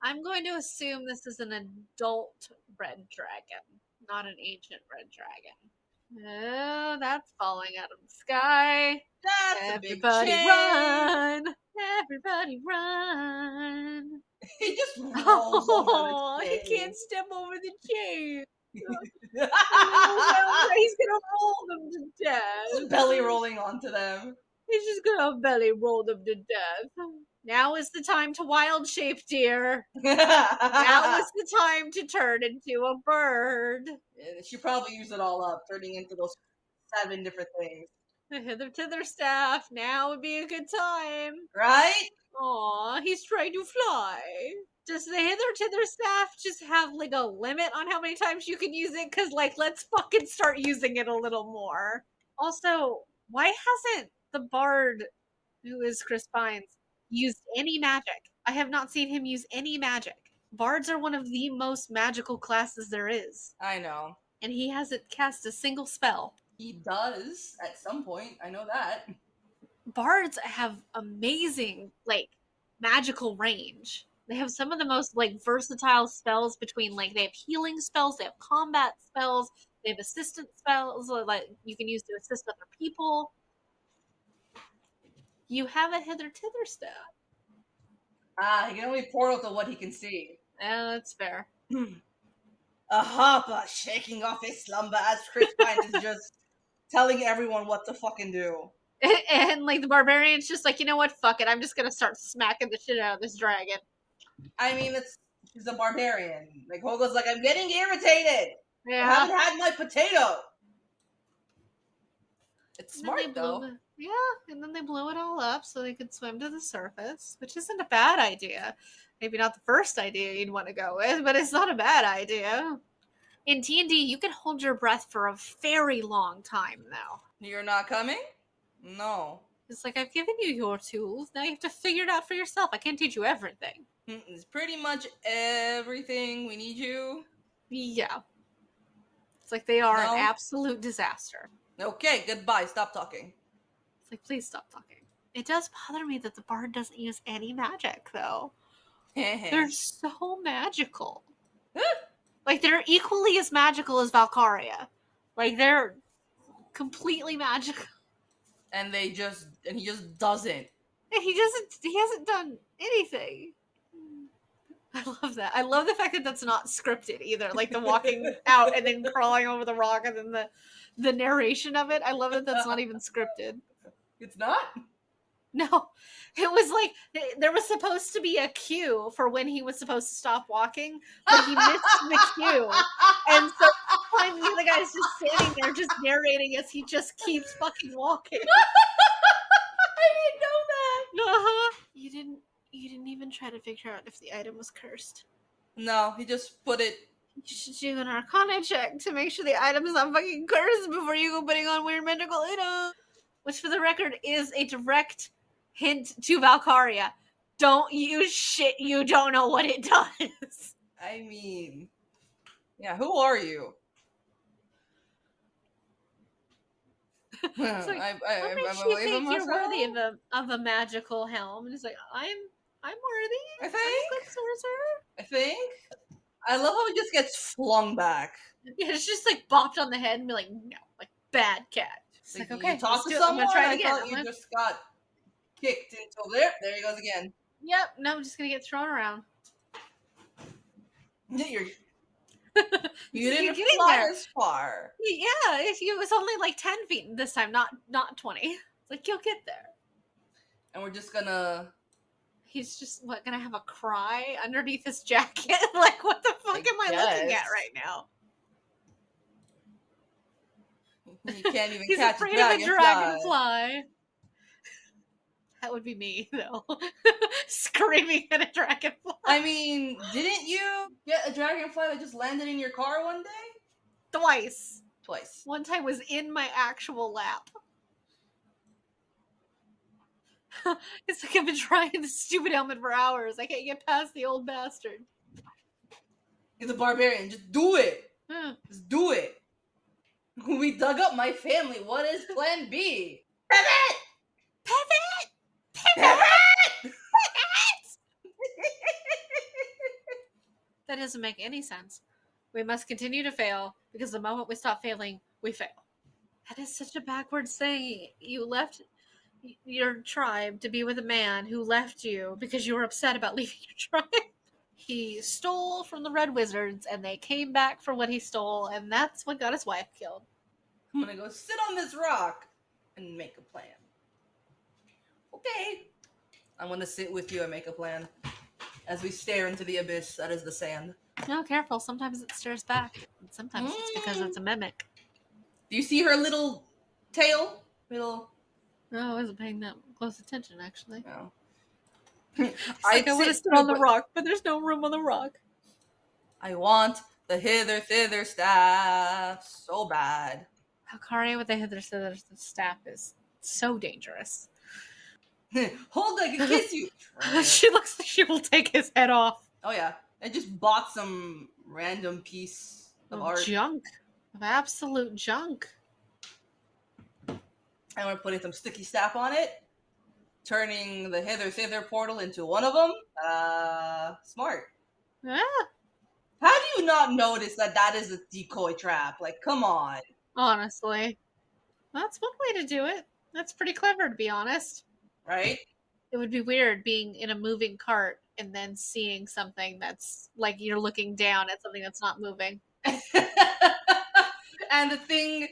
I'm going to assume this is an adult red dragon, not an ancient red dragon. Oh, that's falling out of the sky. That's a big Everybody chain. run! Everybody run! He just rolls Oh, on he his chain. can't step over the chain. Oh, he's gonna roll them to death. His belly rolling onto them. He's just gonna belly roll them to death. Now is the time to wild shape, dear. Now is the time to turn into a bird. She probably used it all up, turning into those 7 different things. The hither tither staff. Now would be a good time. Right? Aw, he's trying to fly. Does the hither tither staff just have like a limit on how many times you can use it? Because, like, let's fucking start using it a little more. Also, why hasn't the bard, who is Chris Pines, used any magic? I have not seen him use any magic. Bards are one of the most magical classes there is. I know. And he hasn't cast a single spell. He does at some point. I know that. Bards have amazing, like, magical range. They have some of the most, like, versatile spells between, like, they have healing spells, they have combat spells, they have assistant spells, like, you can use to assist other people. You have a hither tither staff. He can only portal to what he can see. Yeah, that's fair. A harper shaking off his slumber as Chris Pine is just telling everyone what to fucking do. And like the barbarian's just like, you know what, fuck it, I'm just gonna start smacking the shit out of this dragon. I mean, she's a barbarian. Like Hogo's like, I'm getting irritated. Yeah. I haven't had my potato. It's And then smart though. Yeah, and then they blew it all up so they could swim to the surface, which isn't a bad idea. Maybe not the first idea you'd want to go with, but it's not a bad idea. In D&D, you can hold your breath for a very long time now. You're not coming? No. It's like, I've given you your tools, now you have to figure it out for yourself. I can't teach you everything. It's pretty much everything we need you. Yeah. It's like they are No. an absolute disaster. Okay, goodbye. Stop talking. It's like, please stop talking. It does bother me that the bard doesn't use any magic, though. They're so magical. Like, they're equally as magical as Valkaria. Like, they're completely magical. And he just doesn't. And he hasn't done anything. I love that. I love the fact that that's not scripted either. Like the walking out and then crawling over the rock and then the narration of it. I love that that's not even scripted. It's not? No. It was like there was supposed to be a cue for when he was supposed to stop walking, but he missed the cue. And so finally the guy's just standing there just narrating as he just keeps fucking walking. I didn't know that. Uh-huh. You didn't even try to figure out if the item was cursed. No, he just put it. You should do an Arcana check to make sure the item is not fucking cursed before you go putting on weird magical items. Which, for the record, is a direct hint to Valkaria. Don't use shit you don't know what it does. I mean, yeah, who are you? It's like, what makes you think you're worthy of a magical helm? And he's like, I'm worthy. I I'm a think. good sorcerer. I think. I love how he just gets flung back. Yeah, it's just like bopped on the head and be like, no, like bad cat. It's like, okay, you talk to I'm someone. gonna try it I again. thought you just got kicked into there. There he goes again. Yep, no, I'm just gonna get thrown around. You You're didn't getting fly there. as far. Yeah, it was only like 10 feet this time, not 20. It's like, you'll get there. and we're just gonna. He's just gonna have a cry underneath his jacket? Like, what the fuck am I looking at right now? You can't even He's catch a afraid of a dragonfly. dragonfly. That would be me, though. Screaming at a dragonfly. I mean, didn't you get a dragonfly that just landed in your car one day? Twice. Twice. One time was in my actual lap. It's like I've been trying this stupid helmet for hours. I can't get past the old bastard. He's a barbarian. Just do it. Huh. Just do it. We dug up my family. What is plan B? Pivot! Pivot! Pivot! That doesn't make any sense. We must continue to fail because the moment we stop failing, we fail. That is such a backwards thing. You left your tribe to be with a man who left you because you were upset about leaving your tribe. He stole from the Red Wizards and they came back for what he stole, and that's what got his wife killed. I'm gonna go sit on this rock and make a plan. Okay. I'm gonna sit with you and make a plan. As we stare into the abyss that is the sand. No, careful. Sometimes it stares back. And sometimes it's because it's a mimic. Do you see her little tail? Little. No, I wasn't paying that close attention, actually. No. I want to sit on the rock, but there's no room on the rock. I want the hither thither staff so bad. Valkaria with the hither thither staff is so dangerous. Hold, I can kiss you. She looks like she will take his head off. Oh yeah, I just bought some random piece of art. Junk. Of absolute junk. And we're putting some sticky sap on it, turning the hither thither portal into one of them. Smart. Yeah. How do you not notice that is a decoy trap? Like, come on. Honestly. That's one way to do it. That's pretty clever, to be honest. Right? It would be weird being in a moving cart and then seeing something that's like you're looking down at something that's not moving. And the thing,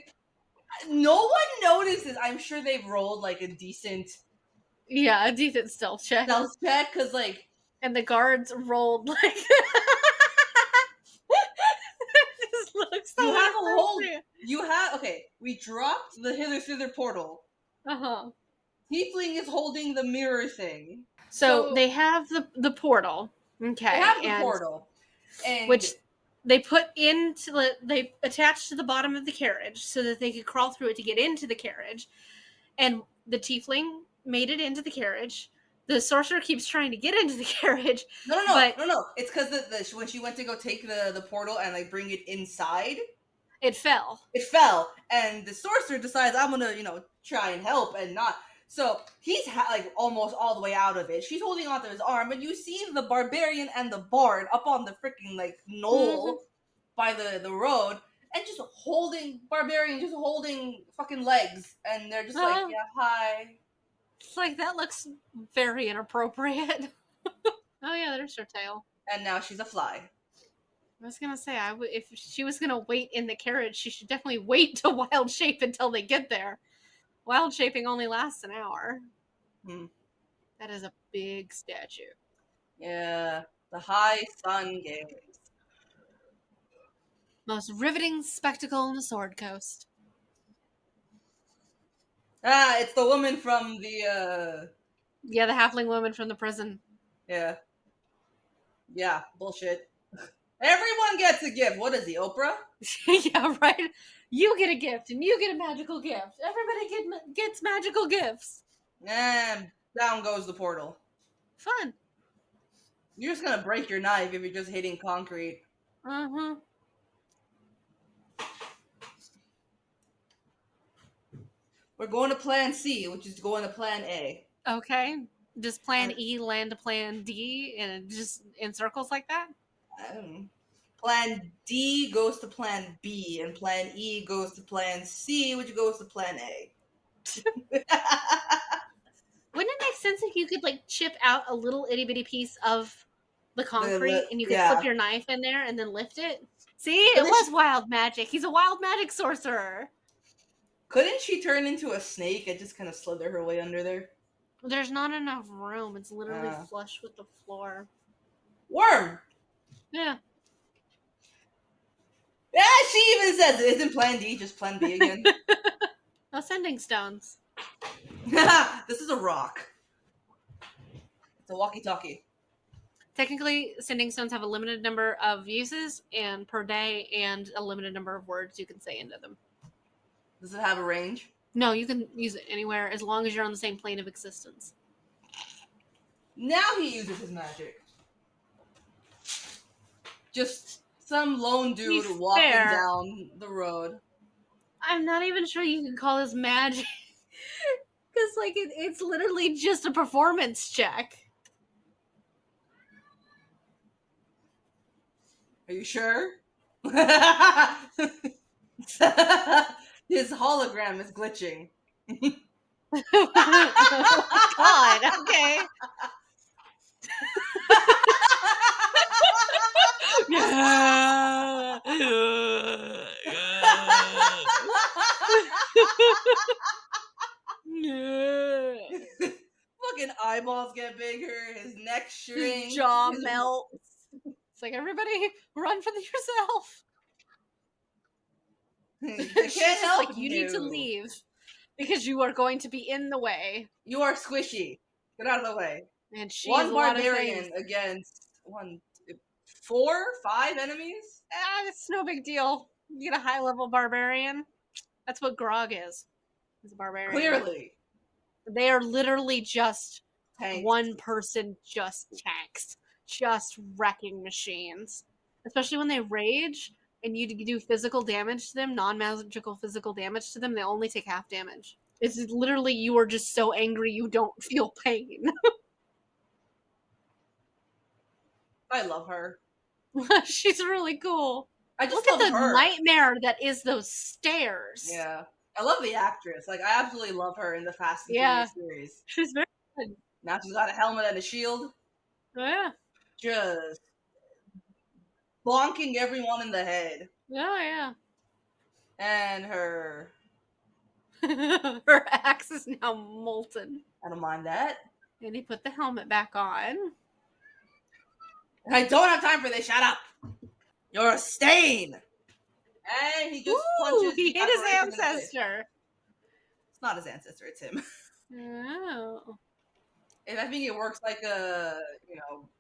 no one notices. I'm sure they've rolled like a decent Stealth check. Because like, and the guards rolled like it just looks so okay, we dropped the hither thither portal. Uh-huh. Tiefling is holding the mirror thing. So they have the portal. Okay. They have the portal. And which they put they attached to the bottom of the carriage so that they could crawl through it to get into the carriage. And the tiefling made it into the carriage. The sorcerer keeps trying to get into the carriage. No. It's because when she went to go take the portal and like bring it inside, it fell. And the sorcerer decides, I'm gonna try and help and not. So he's like almost all the way out of it. She's holding onto his arm, and you see the barbarian and the bard up on the freaking like knoll by the road, and just holding fucking legs, and they're just like, yeah, hi. It's like, that looks very inappropriate. Oh yeah, there's her tail. And now she's a fly. I was gonna say, if she was gonna wait in the carriage, she should definitely wait to wild shape until they get there. Wild shaping only lasts an hour. That is a big statue. Yeah, the high sun gaze. Most riveting spectacle on the Sword Coast. It's the woman from the Yeah, the halfling woman from the prison. Yeah, bullshit. Everyone gets a gift. What is he, Oprah? Yeah, right. You get a gift, and you get a magical gift. Everybody gets magical gifts. And down goes the portal. Fun. You're just gonna break your knife if you're just hitting concrete. Uh-huh. We're going to plan C, which is going to plan A. Okay. Does plan E land to plan D and just in circles like that? Plan D goes to plan B, and plan E goes to plan C, which goes to plan A. Wouldn't it make sense if you could like chip out a little itty bitty piece of the concrete and you could flip your knife in there and then lift it? See, it was wild magic. He's a wild magic sorcerer. Couldn't she turn into a snake and just kind of slither her way under there? There's not enough room. It's literally flush with the floor. Worm! Yeah. Yeah, she even says it isn't plan D, just plan B again. Ascending stones. This is a rock. It's a walkie-talkie. Technically, sending stones have a limited number of uses and per day and a limited number of words you can say into them. Does it have a range? No, you can use it anywhere as long as you're on the same plane of existence. Now he uses his magic. Just some lone dude walking down the road. I'm not even sure you can call this magic. Because, like, it's literally just a performance check. Are you sure? His hologram is glitching. Oh, God, okay. Fucking eyeballs get bigger, his neck shrinks, his jaw melts. It's like, everybody run for yourself. She's help like, you need to leave because you are going to be in the way. You are squishy. Get out of the way. And she's one a barbarian against 4, 5 enemies? It's no big deal. You get a high-level barbarian. That's what Grog is. He's a barbarian. Clearly. They are literally just tanks. One person, just tanks. Just wrecking machines. Especially when they rage and you do physical damage to them, non-magical physical damage to them, they only take half damage. It's literally you are just so angry you don't feel pain. I love her. She's really cool. I just look love at the her. nightmare that is those stairs. Yeah. I love the actress. Like, I absolutely love her in the Fast and Furious series. She's very good. Now she's got a helmet and a shield. Oh, yeah. Just bonking everyone in the head. Oh, yeah. And her... her axe is now molten. I don't mind that. And he put the helmet back on. I don't have time for this. Shut up. You're a stain. And he just punches. He hit his ancestor. It's not his ancestor. It's him. Oh. And I think it works like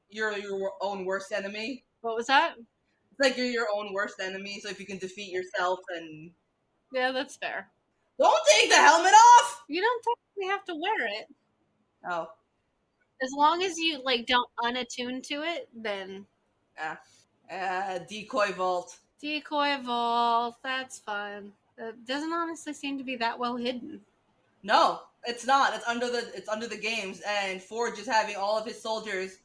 you're your own worst enemy. What was that? It's like you're your own worst enemy. So if you can defeat yourself, and yeah, that's fair. Don't take the helmet off. You don't technically have to wear it. Oh. As long as you don't unattune to it, then. Decoy vault. Decoy vault. That's fun. That doesn't honestly seem to be that well hidden. No, it's not. It's under the games, and Forge is having all of his soldiers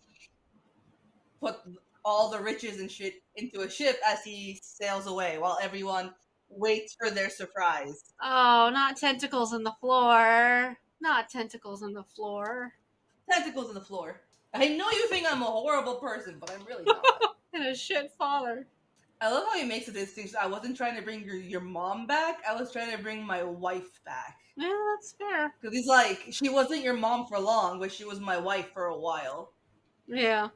put all the riches and shit into a ship as he sails away, while everyone waits for their surprise. Oh, not tentacles on the floor. Not tentacles on the floor. Tentacles on the floor. I know you think I'm a horrible person, but I'm really not. And a shit father. I love how he makes a distinction. I wasn't trying to bring your mom back. I was trying to bring my wife back. Yeah, that's fair. Because he's like, she wasn't your mom for long, but she was my wife for a while. Yeah.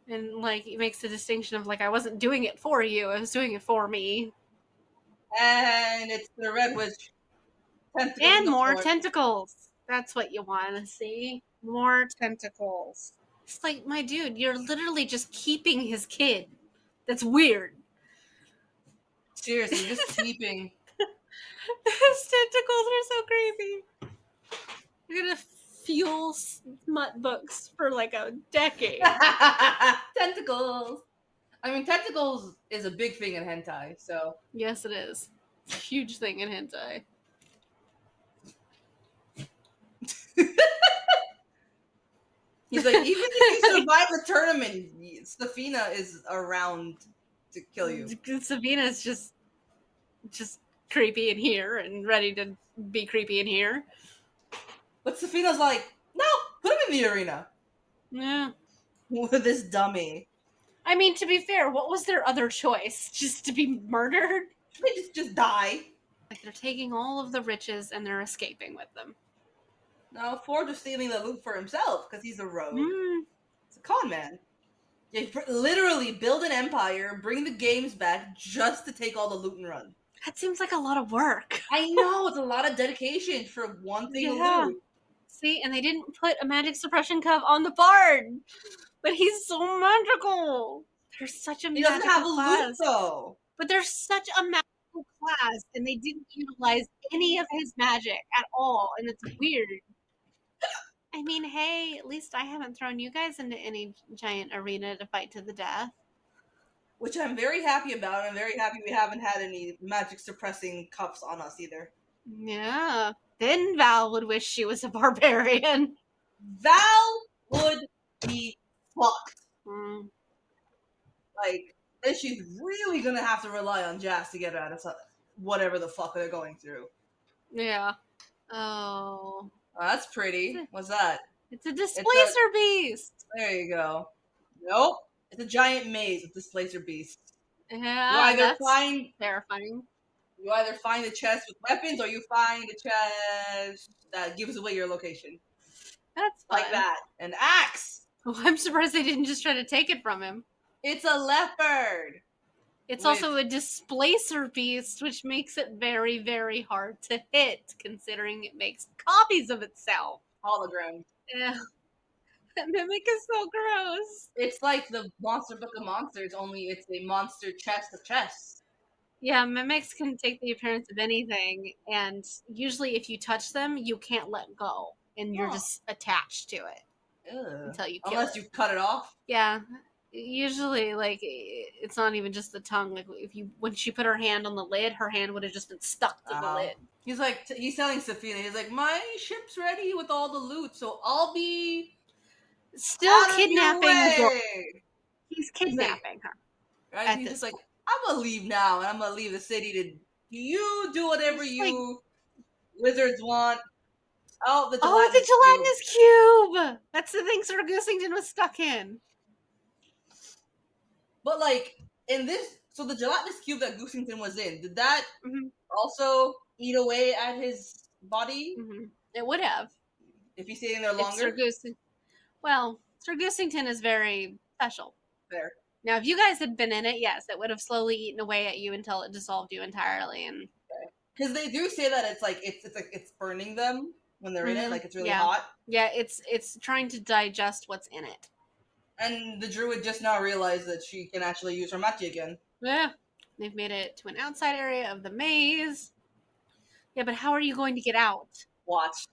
And, he makes the distinction of, I wasn't doing it for you. I was doing it for me. And it's the Red Witch. And more tentacles. That's what you want to see. More tentacles. It's like, my dude, you're literally just keeping his kid. That's weird. Seriously, just keeping. His tentacles are so creepy. You're gonna fuel smut books for a decade. Tentacles. I mean, tentacles is a big thing in hentai, so. Yes, it is. It's a huge thing in hentai. He's like, even if you survive the tournament, Safina is around to kill you. Safina's just creepy in here and ready to be creepy in here. But Safina's like, no, put him in the arena. Yeah. With this dummy. I mean, to be fair, what was their other choice? Just to be murdered? They just die. They're taking all of the riches and they're escaping with them. No, Forge was stealing the loot for himself because he's a rogue. Mm, It's a con man. You literally build an empire, bring the games back just to take all the loot and run. that seems like a lot of work. I know, it's a lot of dedication for one thing of Yeah. loot. See, and they didn't put a magic suppression cup on the bard, but he's so magical. They're such a He doesn't have magical a loot class. though. But they're such a magical class, and they didn't utilize any of his magic at all, and it's weird. I mean, hey, at least I haven't thrown you guys into any giant arena to fight to the death. Which I'm very happy about. I'm very happy we haven't had any magic suppressing cups on us either. Yeah. Then Val would wish she was a barbarian. Val would be fucked. Mm, Like, then she's really gonna have to rely on Jazz to get her out of whatever the fuck they're going through. yeah. Oh. Oh, that's pretty. What's that? It's a displacer beast. There you go. Nope. It's a giant maze with displacer beasts. Yeah, that's find terrifying. you either find a chest with weapons or you find a chest that gives away your location. That's fun. Like that. An axe! Oh, I'm surprised they didn't just try to take it from him. It's a leopard! It's With- also a displacer beast, which makes it very, very hard to hit, considering it makes copies of itself. Hologram. Yeah. That mimic is so gross. It's like the Monster Book of Monsters, only it's a monster chest of chests. Yeah, mimics can take the appearance of anything, and usually if you touch them, you can't let go, and you're just attached to it until you kill Unless it. you cut it off. Yeah. Usually, like, it's not even just the tongue. Like, when she put her hand on the lid, her hand would have just been stuck to the lid. He's like, he's telling Safina, he's like, my ship's ready with all the loot, so I'll be Still kidnapping. He's kidnapping her. Right? He's just like, I'm gonna leave now, and I'm gonna leave the city to you do whatever you wizards want. Oh, the gelatinous cube. That's the thing Sir Goosington was stuck in. But like in this, so the gelatinous cube that Goosington was in, did that also eat away at his body? Mm-hmm. It would have if he's staying there longer. Sir Goosington is very special. Fair. Now, if you guys had been in it, yes, it would have slowly eaten away at you until it dissolved you entirely. And because they do say that it's like it's burning them when they're in it, like it's really hot. Yeah, it's trying to digest what's in it. And the druid just now realized that she can actually use her magic again. Yeah, they've made it to an outside area of the maze. Yeah, but how are you going to get out? Watch.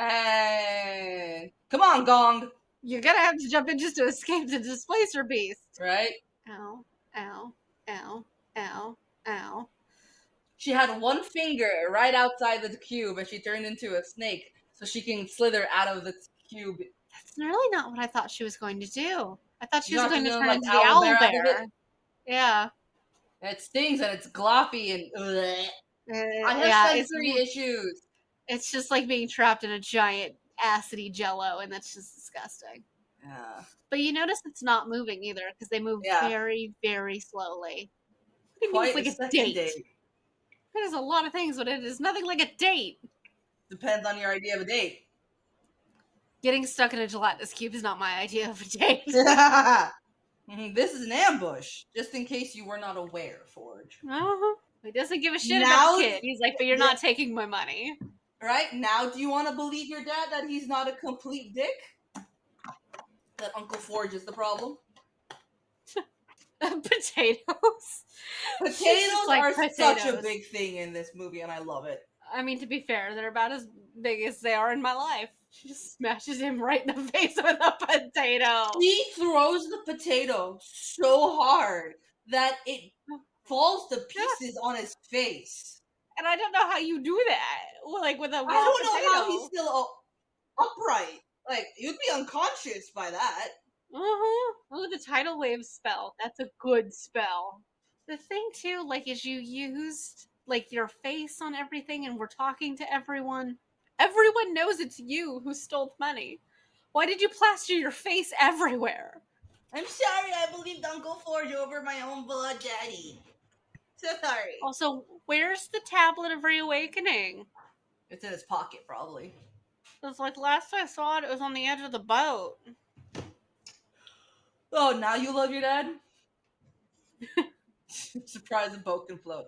And come on, Gong. You're gonna have to jump in just to escape the displacer beast. Right? Ow, ow, ow, ow, ow. She had one finger right outside the cube and she turned into a snake so she can slither out of the cube. That's really not what I thought she was going to do. I thought she was going to turn like into the owl bear. Yeah. It stings and it's gloppy and I have sensory issues. It's just like being trapped in a giant acidy jello, and that's just disgusting. Yeah. But you notice it's not moving either, because they move very, very slowly. It Quite like a date. It is a lot of things, but it is nothing like a date. Depends on your idea of a date. Getting stuck in a gelatinous cube is not my idea of a date. This is an ambush, just in case you were not aware, Forge. He doesn't give a shit about the kid. He's like, but you're not taking my money. Right? Now, do you want to believe your dad that he's not a complete dick? That Uncle Forge is the problem? Potatoes. Potatoes are such a big thing in this movie, and I love it. I mean, to be fair, they're about as big as they are in my life. She just smashes him right in the face with a potato. She throws the potato so hard that it falls to pieces on his face. And I don't know how you do that. Like with a raw I don't know potato. how he's still upright. Like, you'd be unconscious by that. Oh, the tidal wave spell. That's a good spell. The thing too, like, is you used like your face on everything, and we're talking to everyone. Everyone knows it's you who stole the money. Why did you plaster your face everywhere? I'm sorry, I believed Uncle Forge over my own blood daddy. So sorry. Also, where's the tablet of reawakening? It's in his pocket, probably. It's like last I saw it, it was on the edge of the boat. Oh, now you love your dad? Surprised the boat can float.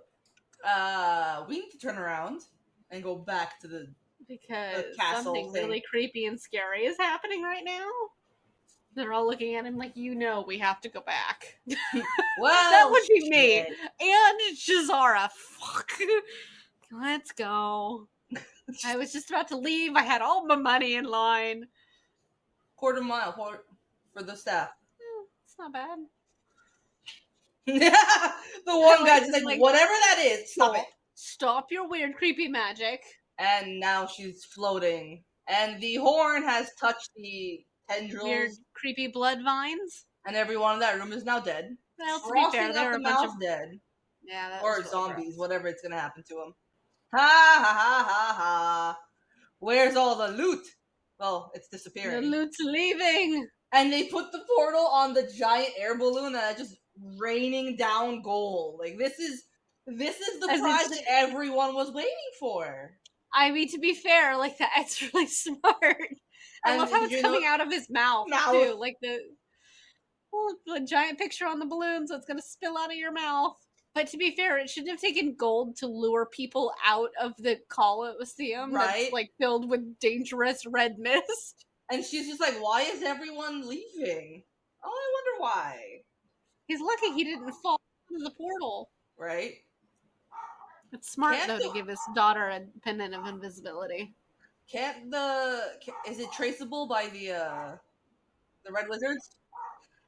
We need to turn around and go back to the Because castle something thing. really creepy and scary is happening right now. They're all looking at him like, we have to go back. Well, that would be me. shit. And Jazara. Fuck. Let's go. I was just about to leave. I had all my money in line. Quarter mile for the staff. It's not bad. The one guy's just like, whatever that is, stop it. Stop your weird, creepy magic. And now she's floating. And the horn has touched the tendrils. Weird, creepy blood vines. And everyone in that room is now dead. Well, to be fair, they were a bunch of dead. Yeah, that or was really zombies, gross. whatever it's gonna happen to them. Ha ha ha ha ha. Where's all the loot? Well, it's disappearing. The loot's leaving. And they put the portal on the giant air balloon and just raining down gold. Like this is the prize that everyone was waiting for. I mean, to be fair, like that's really smart. I love how it's coming out of his mouth too, like the giant picture on the balloon, so it's gonna spill out of your mouth. But to be fair, it shouldn't have taken gold to lure people out of the Colosseum that's like filled with dangerous red mist. And she's just like, why is everyone leaving? Oh, I wonder why. He's lucky he didn't fall into the portal. Right? It's smart, though, to give his daughter a pendant of invisibility. Is it traceable by the red wizards?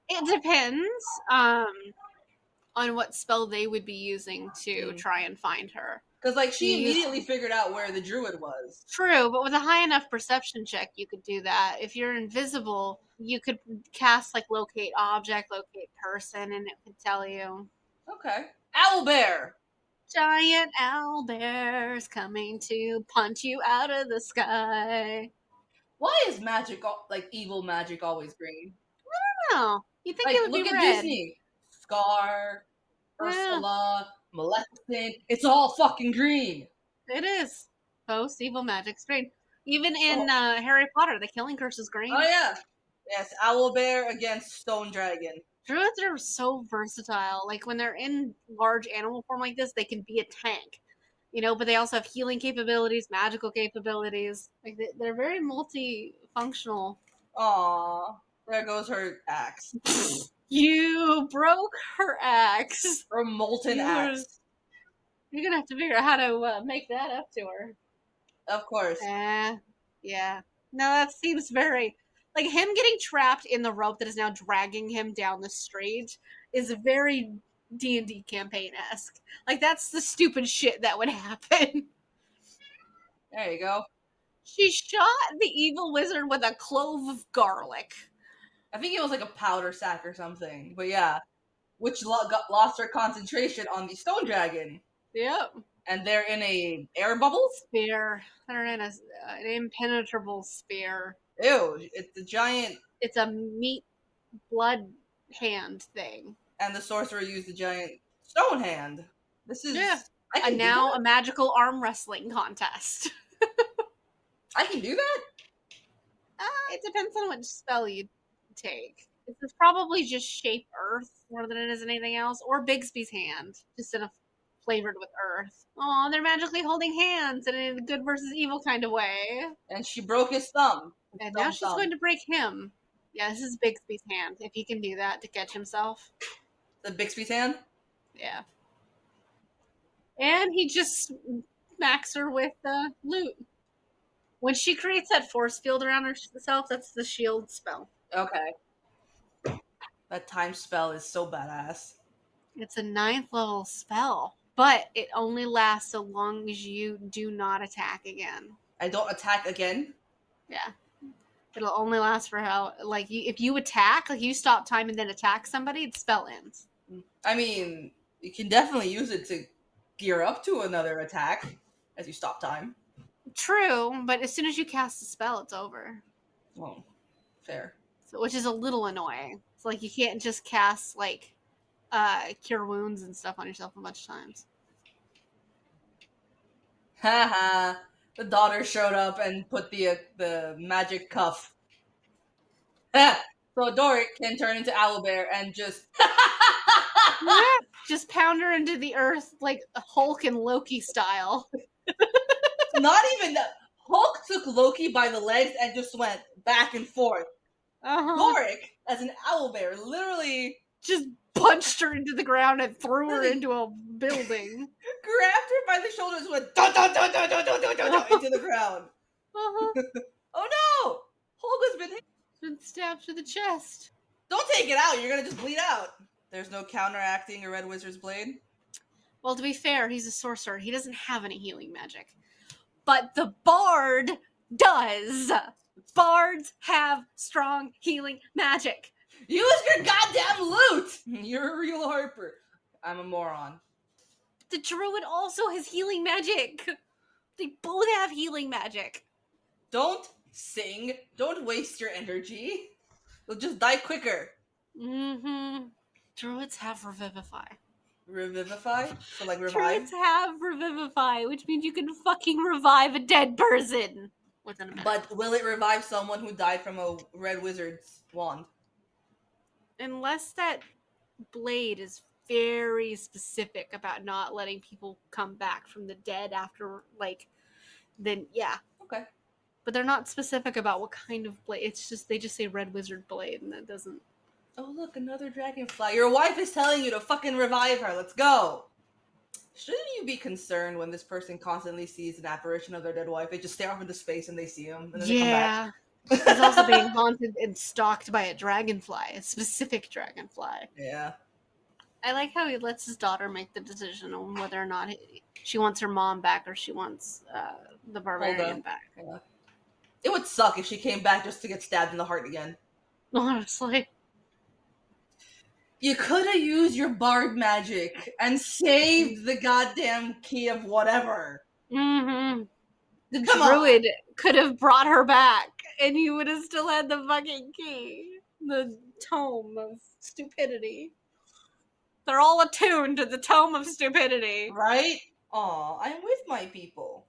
It depends on what spell they would be using to try and find her. Because, like, she immediately figured out where the druid was. True, but with a high enough perception check, you could do that. If you're invisible, you could cast, like, locate object, locate person, and it could tell you. Okay. Owlbear! Giant owlbears coming to punch you out of the sky. Why is magic, like, evil magic always green? I don't know. You think it would be red. Look at Disney. Scar, Ursula, Maleficent. It's all fucking green. It is. Most evil magic's green. Even in Harry Potter, the killing curse is green. Oh, yeah. Yes, owlbear against stone dragon. Druids are so versatile. Like, when they're in large animal form like this, they can be a tank. You know, but they also have healing capabilities, magical capabilities. Like, they're very multifunctional. Aww. There goes her axe. You broke her axe. Her molten axe. You're gonna have to figure out how to make that up to her. Of course. Yeah. No, that seems very... Like, him getting trapped in the rope that is now dragging him down the street is very D&D campaign-esque. Like, that's the stupid shit that would happen. There you go. She shot the evil wizard with a clove of garlic. I think it was like a powder sack or something. But yeah. Which lost her concentration on the stone dragon. Yep. And they're in a air bubble? Sphere. They're in an impenetrable sphere. Ew, it's a giant... It's a meat blood hand thing. And the sorcerer used a giant stone hand. This is... Yeah. And now a magical arm wrestling contest. I can do that? It depends on which spell you take. It's probably just shape earth more than it is anything else. Or Bigsby's hand, just in a flavored with earth. Oh, they're magically holding hands in a good versus evil kind of way. And she broke his thumb. And now she's going to break him. Yeah, this is Bigsby's hand, if he can do that to catch himself. The Bixby's hand? Yeah. And he just smacks her with loot. When she creates that force field around herself, that's the shield spell. Okay. That time spell is so badass. It's a 9th level spell, but it only lasts so long as you do not attack again. I don't attack again? Yeah. It'll only last for if you attack, like you stop time and then attack somebody, the spell ends. I mean, you can definitely use it to gear up to another attack as you stop time. True, but as soon as you cast the spell, it's over. Well, fair. So, which is a little annoying. It's like you can't just cast cure wounds and stuff on yourself a bunch of times. Haha. The daughter showed up and put the magic cuff. So Doric can turn into Owlbear and just Just pound her into the earth like Hulk and Loki style. not even that. Hulk took Loki by the legs and just went back and forth. Doric, as an owlbear, literally Just punched her into the ground and threw her Really? into a building. grabbed her by the shoulders and went dun, dun, dun, dun, dun, dun, dun, dun, dun, into the ground. Uh-huh. Oh no! Hulk has been hit. Been stabbed to the chest. Don't take it out, you're gonna just bleed out. There's no counteracting a red wizard's blade. Well, to be fair, he's a sorcerer. He doesn't have any healing magic. But the bard does. Bards have strong healing magic. Use your goddamn loot! You're a real harper. I'm a moron. The druid also has healing magic. They both have healing magic. Don't sing. Don't waste your energy. You'll just die quicker. Mm-hmm. Druids have revivify. Revivify? So like revive? Druids have revivify, which means you can fucking revive a dead person within a minute. But will it revive someone who died from a red wizard's wand? Unless that blade is very specific about not letting people come back from the dead after, like, then yeah. Okay. But they're not specific about what kind of blade. It's just, they just say red wizard blade, and that doesn't. Oh, look, another dragonfly. Your wife is telling you to fucking revive her. Let's go. Shouldn't you be concerned when this person constantly sees an apparition of their dead wife? They just stare off into space and they see him, and then they come back. He's also being haunted and stalked by a dragonfly, a specific dragonfly. Yeah. I like how he lets his daughter make the decision on whether or not she wants her mom back or she wants the barbarian back. Yeah. It would suck if she came back just to get stabbed in the heart again. Honestly. You could have used your bard magic and saved the goddamn key of whatever. Mm-hmm. The Come druid could have brought her back, and you would have still had the fucking key. The tome of stupidity. They're all attuned to the tome of stupidity. Right? Aw, I'm with my people.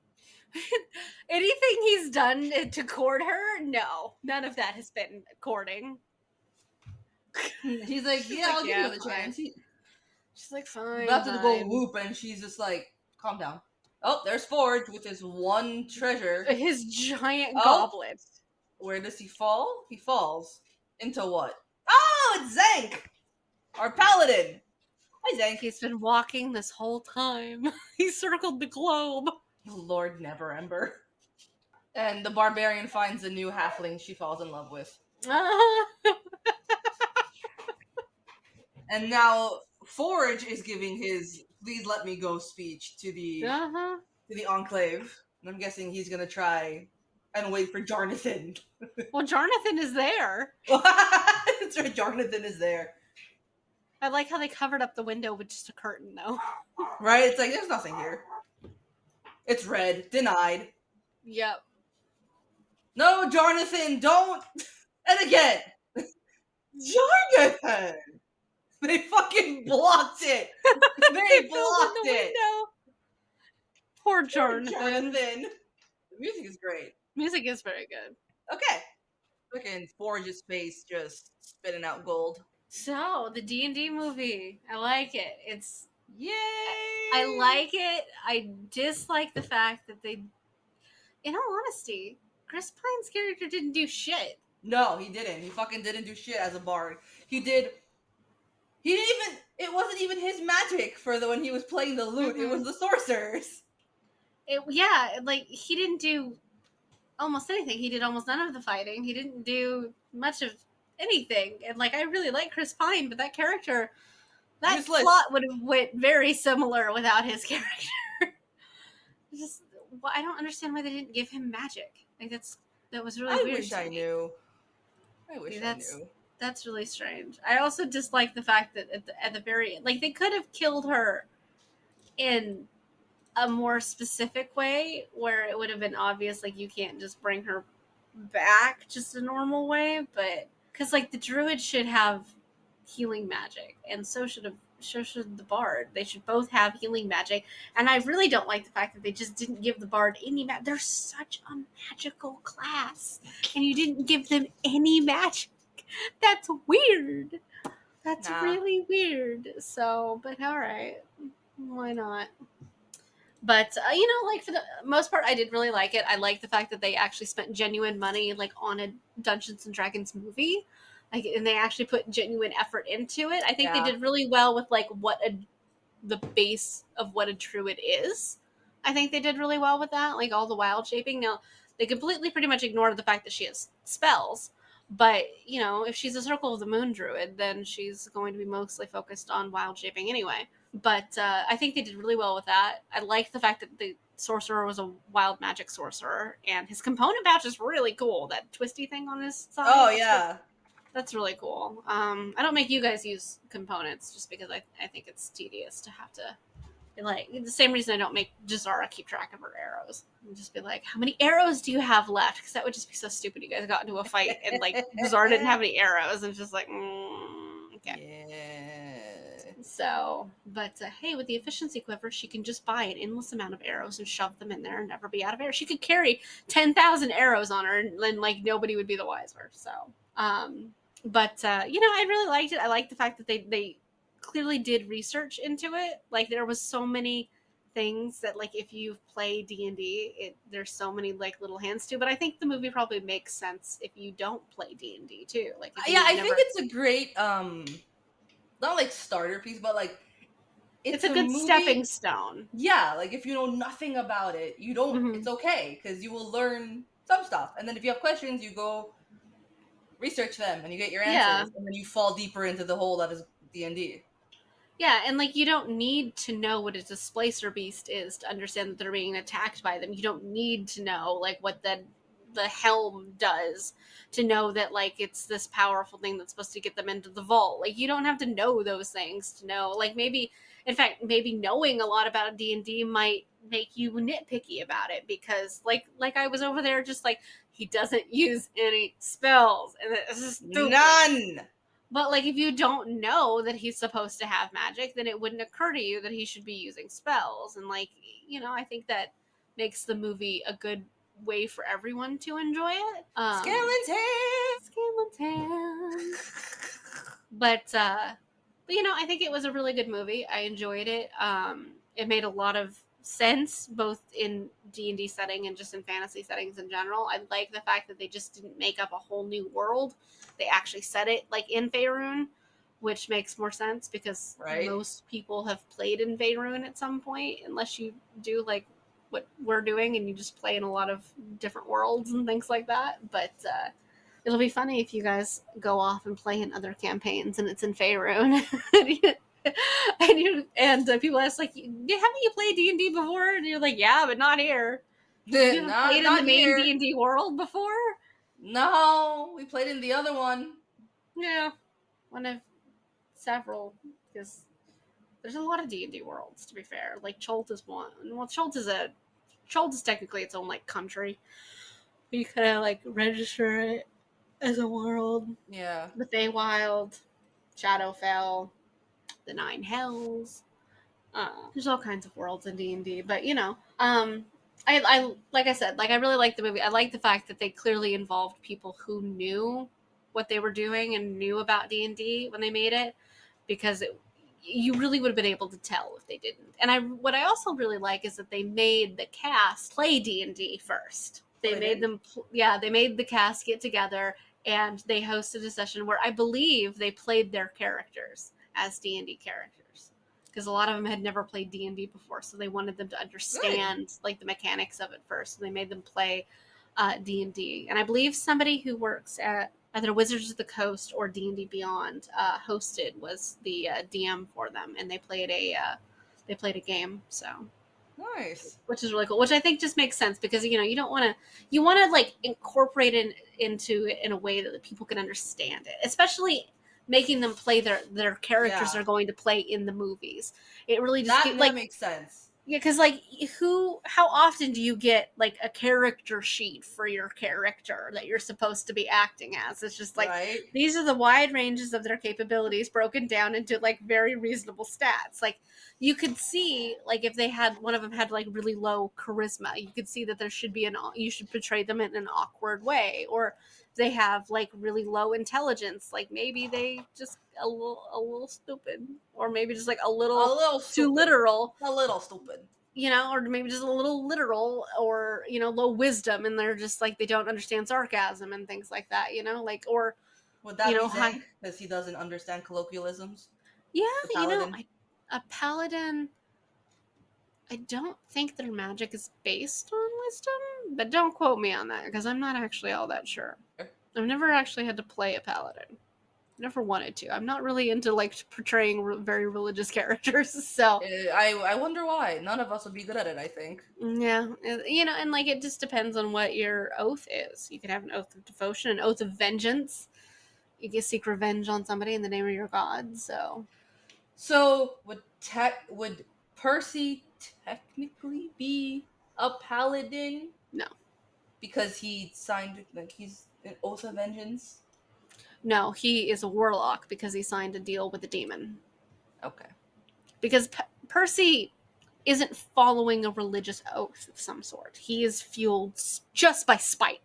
Anything he's done to court her? No. None of that has been courting. He's like, She's yeah, like, I'll give yeah, you the chance. She's like, fine. About to go whoop, and she's just like, calm down. Oh, there's Forge with his one treasure. His giant goblet. Where does he fall? He falls. Into what? Oh, it's Zank! Our paladin! Hi, Zank. He's been walking this whole time. He circled the globe. Lord Neverember. And the barbarian finds a new halfling she falls in love with. And now Forge is giving his "Please let me go" speech to the Enclave. And I'm guessing he's gonna try and wait for Jornathan. Well, Jornathan is there. That's right, Jornathan is there. I like how they covered up the window with just a curtain, though. Right? It's like, there's nothing here. It's red. Denied. Yep. No, Jornathan, don't! And again! Jornathan! They fucking blocked it! They blocked it! Window. Poor Jornathan. Jornathan! The music is great. Music is very good. Okay. Fucking Forge's face just spitting out gold. So, the D&D movie. I like it. It's... Yay! I like it. I dislike the fact that they... In all honesty, Chris Pine's character didn't do shit. No, he didn't. He fucking didn't do shit as a bard. He didn't even... It wasn't even his magic for when he was playing the lute. It was the sorcerers. He didn't do almost anything. He did almost none of the fighting. He didn't do much of anything. And, I really like Chris Pine, but that character... That Useless. plot would have went very similar without his character. I don't understand why they didn't give him magic. That was really weird. I wish I knew. I knew. That's really strange. I also dislike the fact that at the very end, they could have killed her in a more specific way where it would have been obvious, you can't just bring her back just a normal way, but because the druid should have healing magic, and so should the bard. They should both have healing magic. And I really don't like the fact that they just didn't give the bard any magic. They're such a magical class, and you didn't give them any magic. That's weird. That's Nah. really weird. So, but all right, why not? But like for the most part, I did really like it. I like the fact that they actually spent genuine money, like on a Dungeons and Dragons movie, like, and they actually put genuine effort into it. I think they Yeah. did really well with like the base of what a druid is. I think they did really well with that, like all the wild shaping. Now they completely pretty much ignored the fact that she has spells. But if she's a Circle of the Moon druid, then she's going to be mostly focused on wild shaping anyway. But I think they did really well with that. I like the fact that the sorcerer was a wild magic sorcerer, and his component pouch is really cool. That twisty thing on his side. Oh yeah. That's really cool. I don't make you guys use components just because I think it's tedious to have to, like, the same reason I don't make Jazara keep track of her arrows. And just be like, how many arrows do you have left? Because that would just be so stupid. You guys got into a fight and like Jazara didn't have any arrows, and it's just like, okay. Yeah. So, but hey, with the efficiency quiver, she can just buy an endless amount of arrows and shove them in there and never be out of arrows. She could carry 10,000 arrows on her, and like nobody would be the wiser. So, but I really liked it. I liked the fact that they clearly did research into it. Like there was so many things that, like, if you play D&D, there's so many like little hints to. But I think the movie probably makes sense if you don't play D&D too. Like, if Yeah, I never... think it's a great not like starter piece, but like it's it's a a good stepping movie. stone. Yeah, like if you know nothing about it, you don't. Mm-hmm. It's okay because you will learn some stuff, and then if you have questions, you go research them and you get your Yeah. answers, and then you fall deeper into the hole that is D&D. Yeah, and like you don't need to know what a displacer beast is to understand that they're being attacked by them. You don't need to know like what the helm does to know that like it's this powerful thing that's supposed to get them into the vault. Like you don't have to know those things to know. Like maybe, in fact, maybe knowing a lot about D&D might make you nitpicky about it, because like I was over there just like, he doesn't use any spells and it's stupid. None. But like if you don't know that he's supposed to have magic, then it wouldn't occur to you that he should be using spells. And like, I think that makes the movie a good way for everyone to enjoy it. Skeleton. Skeleton. But I think it was a really good movie. I enjoyed it. It made a lot of sense both in D&D setting and just in fantasy settings in general. I like the fact that they just didn't make up a whole new world. They actually set it like in Faerun, which makes more sense because Right. most people have played in Faerun at some point, unless you do like what we're doing and you just play in a lot of different worlds and things like that. But it'll be funny if you guys go off and play in other campaigns and it's in Faerun. and people ask like, haven't you played D&D before? And you're like, yeah, but not here. You haven't played in the Not main here. D&D world before? No, we played in the other one. Yeah, one of several, because there's a lot of D&D worlds, to be fair. Like Cholt is one. Well, Cholt is technically its own like country. You kind of like register it as a world. Yeah. The Feywild, Shadowfell, the Nine Hells. There's all kinds of worlds in D&D, but I like I said, like I really like the movie. I like the fact that they clearly involved people who knew what they were doing and knew about D&D when they made it, because you really would have been able to tell if they didn't. And what I also really like is that they made the cast play D&D first. They made them, they made the cast get together and they hosted a session where I believe they played their characters as D&D characters, because a lot of them had never played D&D before, so they wanted them to understand like the mechanics of it first. So they made them play D&D, and I believe somebody who works at either Wizards of the Coast or D&D Beyond was the DM for them, and they played a game. So Nice. which is really cool. Which I think just makes sense, because you don't want to like incorporate it into it in a way that people can understand it, especially making them play their characters are going to play in the movies. It really just that makes sense. Yeah, because like, how often do you get like a character sheet for your character that you're supposed to be acting as? It's just like Right? these are the wide ranges of their capabilities broken down into like very reasonable stats. Like you could see, like if they had one of them had like really low charisma, you could see that there should be you should portray them in an awkward way, or they have like really low intelligence, like maybe they just a little stupid, or maybe just like a A little little too stupid. literal, A little stupid. or maybe just a little literal, or low wisdom, and they're just like they don't understand sarcasm and things like that, like, or Would that be high. Zank? Because he doesn't understand colloquialisms? Yeah, The paladin? a paladin. I don't think their magic is based on wisdom, but don't quote me on that because I'm not actually all that sure. I've never actually had to play a paladin. Never wanted to. I'm not really into like portraying very religious characters, so I wonder why. None of us would be good at it, I think. yeah, and like it just depends on what your oath is. You could have an oath of devotion, an oath of vengeance. You can seek revenge on somebody in the name of your god. So So would Percy technically be a paladin no, because he signed like he's an oath of vengeance? no, he is a warlock because he signed a deal with a demon. Okay. Because Percy isn't following a religious oath of some sort. He is fueled just by spite.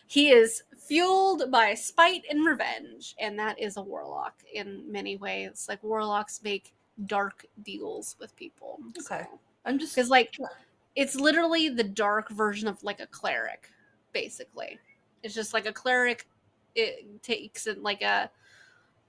He is fueled by spite and revenge, and that is a warlock in many ways. Like warlocks make dark deals with people. Okay. So, I'm just because like it's literally the dark version of like a cleric, basically. It's just like a cleric. It takes it like a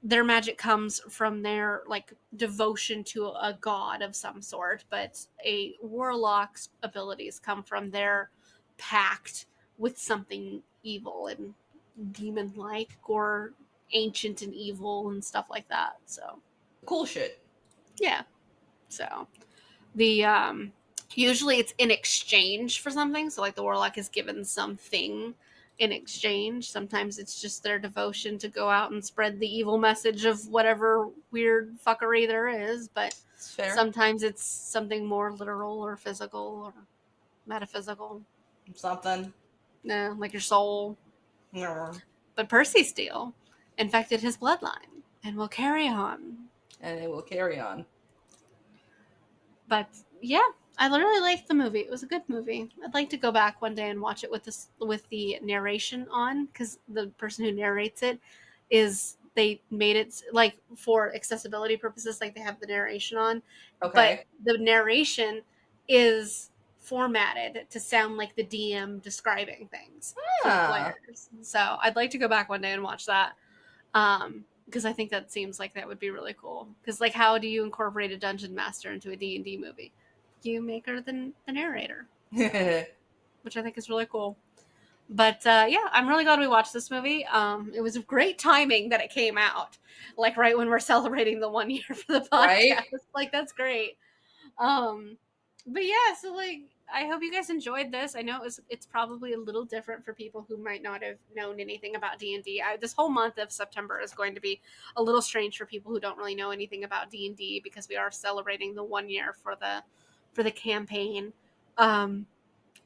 their magic comes from their like devotion to a god of some sort, but a warlock's abilities come from their pact with something evil and demon like, or ancient and evil and stuff like that. So cool shit. yeah. So the usually it's in exchange for something. So like the warlock is given something in exchange. Sometimes it's just their devotion to go out and spread the evil message of whatever weird fuckery there is, but It's fair. sometimes it's something more literal or physical or metaphysical. Something. Like your soul. And But Percy's deal infected his bloodline and will carry on. it will carry on. But yeah, I really liked the movie. It was a good movie. I'd like to go back one day and watch it with the narration on, because the person who narrates it is they made it like for accessibility purposes, like they have the narration on, but Okay. the narration is formatted to sound like the DM describing things for the Ah. players. So I'd like to go back one day and watch that. Because I think that seems like that would be really cool. Because like, how do you incorporate a dungeon master into a D&D movie? You make her the narrator, so, which I think is really cool. But yeah, I'm really glad we watched this movie. It was great timing that it came out, like right when we're celebrating the 1 year for the Right? podcast. Like that's great. Um, but yeah, so like I hope you guys enjoyed this. I know it's probably a little different for people who might not have known anything about D&D. This whole month of September is going to be a little strange for people who don't really know anything about D&D, because we are celebrating the 1 year for the campaign.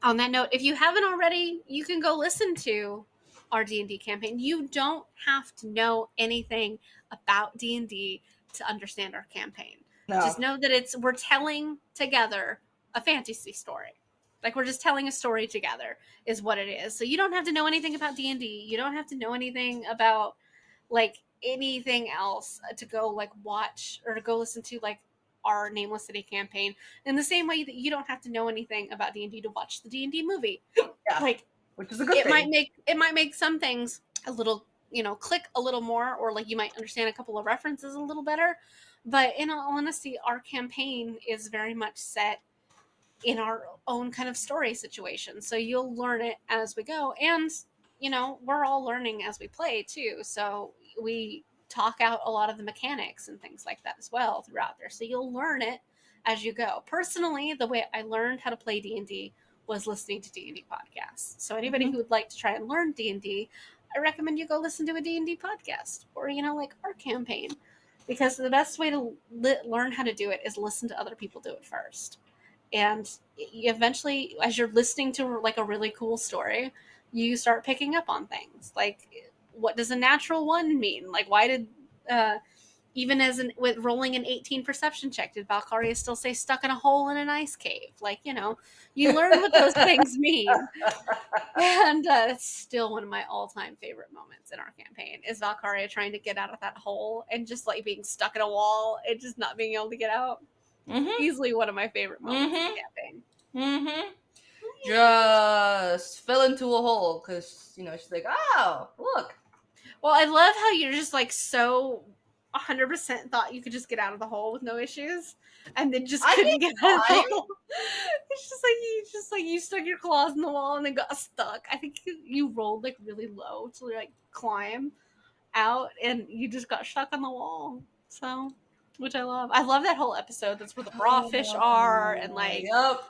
On that note, if you haven't already, you can go listen to our D&D campaign. You don't have to know anything about D&D to understand our campaign. No. Just know that we're telling together a fantasy story. Like we're just telling a story together is what it is. So you don't have to know anything about D&D. You don't have to know anything about like anything else to go like watch or to go listen to like our Nameless City campaign, in the same way that you don't have to know anything about D&D to watch the D&D movie. Yeah. Like Which is a good thing. it might make some things a little, click a little more, or like you might understand a couple of references a little better. But in all honesty, our campaign is very much set in our own kind of story situation. So you'll learn it as we go. And, we're all learning as we play too. So we talk out a lot of the mechanics and things like that as well throughout there. So you'll learn it as you go. Personally, the way I learned how to play D&D was listening to D&D podcasts. So anybody Mhm. who would like to try and learn D&D, I recommend you go listen to a D&D podcast, or, like our campaign, because the best way to learn how to do it is listen to other people do it first. And eventually, as you're listening to like a really cool story, you start picking up on things like, what does a natural one mean? Like, why did even as with rolling an 18 perception check, did Valkaria still say stuck in a hole in an ice cave? Like, you learn what those things mean. And it's still one of my all-time favorite moments in our campaign is Valkaria trying to get out of that hole and just like being stuck in a wall and just not being able to get out. Mm-hmm. Easily one of my favorite moments in the Mm-hmm. campaign. Mm-hmm. Just fell into a hole because, she's like, oh, look. Well, I love how you're just like so 100% thought you could just get out of the hole with no issues, and then just I couldn't think get out of the fine. hole. It's just like you stuck your claws in the wall and then got stuck. I think you rolled like really low to like climb out, and you just got stuck on the wall. So, which I love. I love that whole episode. That's where the raw fish are, and like Yep.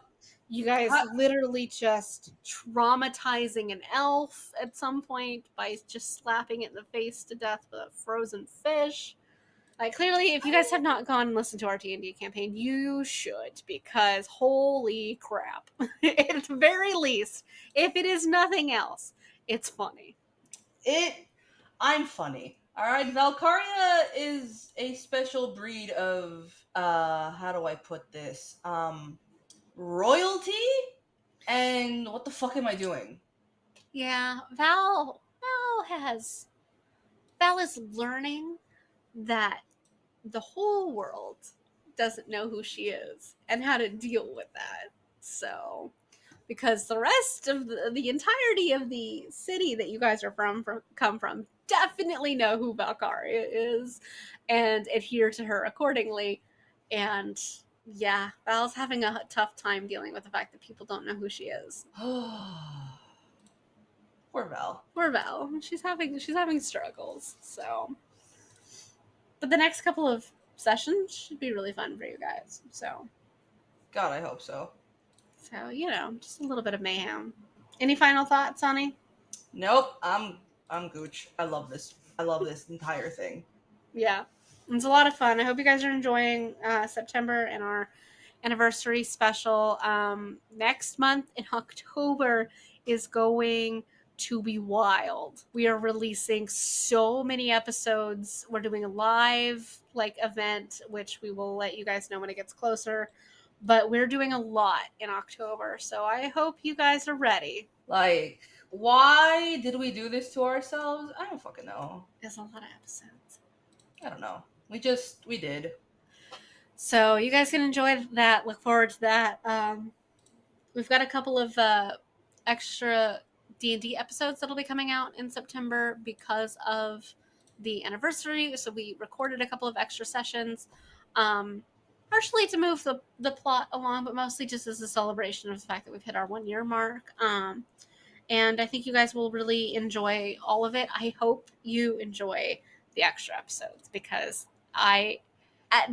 you guys literally just traumatizing an elf at some point by just slapping it in the face to death with a frozen fish. Like, clearly, if you guys have not gone and listened to our D&D campaign, you should, because holy crap. At the very least, if it is nothing else, it's funny. I'm funny. All right, Valkaria is a special breed of how do I put this? Royalty? And what the fuck am I doing? Yeah, Val is learning that the whole world doesn't know who she is and how to deal with that. So, because the rest of the entirety of the city that you guys are come from definitely know who Valkaria is and adhere to her accordingly. And yeah, Val's having a tough time dealing with the fact that people don't know who she is. Poor Val. Poor Val. She's having struggles. So, but the next couple of sessions should be really fun for you guys. So, God, I hope so. So, just a little bit of mayhem. Any final thoughts, Sonny? Nope, I'm gooch. I love this. I love this entire thing. Yeah. It's a lot of fun. I hope you guys are enjoying September and our anniversary special. Next month in October is going to be wild. We are releasing so many episodes. We're doing a live event, which we will let you guys know when it gets closer. But we're doing a lot in October, so I hope you guys are ready. Like, why did we do this to ourselves? I don't fucking know. There's a lot of episodes. I don't know. We did. So you guys can enjoy that. Look forward to that. We've got a couple of extra D&D episodes that'll be coming out in September because of the anniversary. So we recorded a couple of extra sessions, partially to move the plot along, but mostly just as a celebration of the fact that we've hit our 1 year mark. And I think you guys will really enjoy all of it. I hope you enjoy the extra episodes because at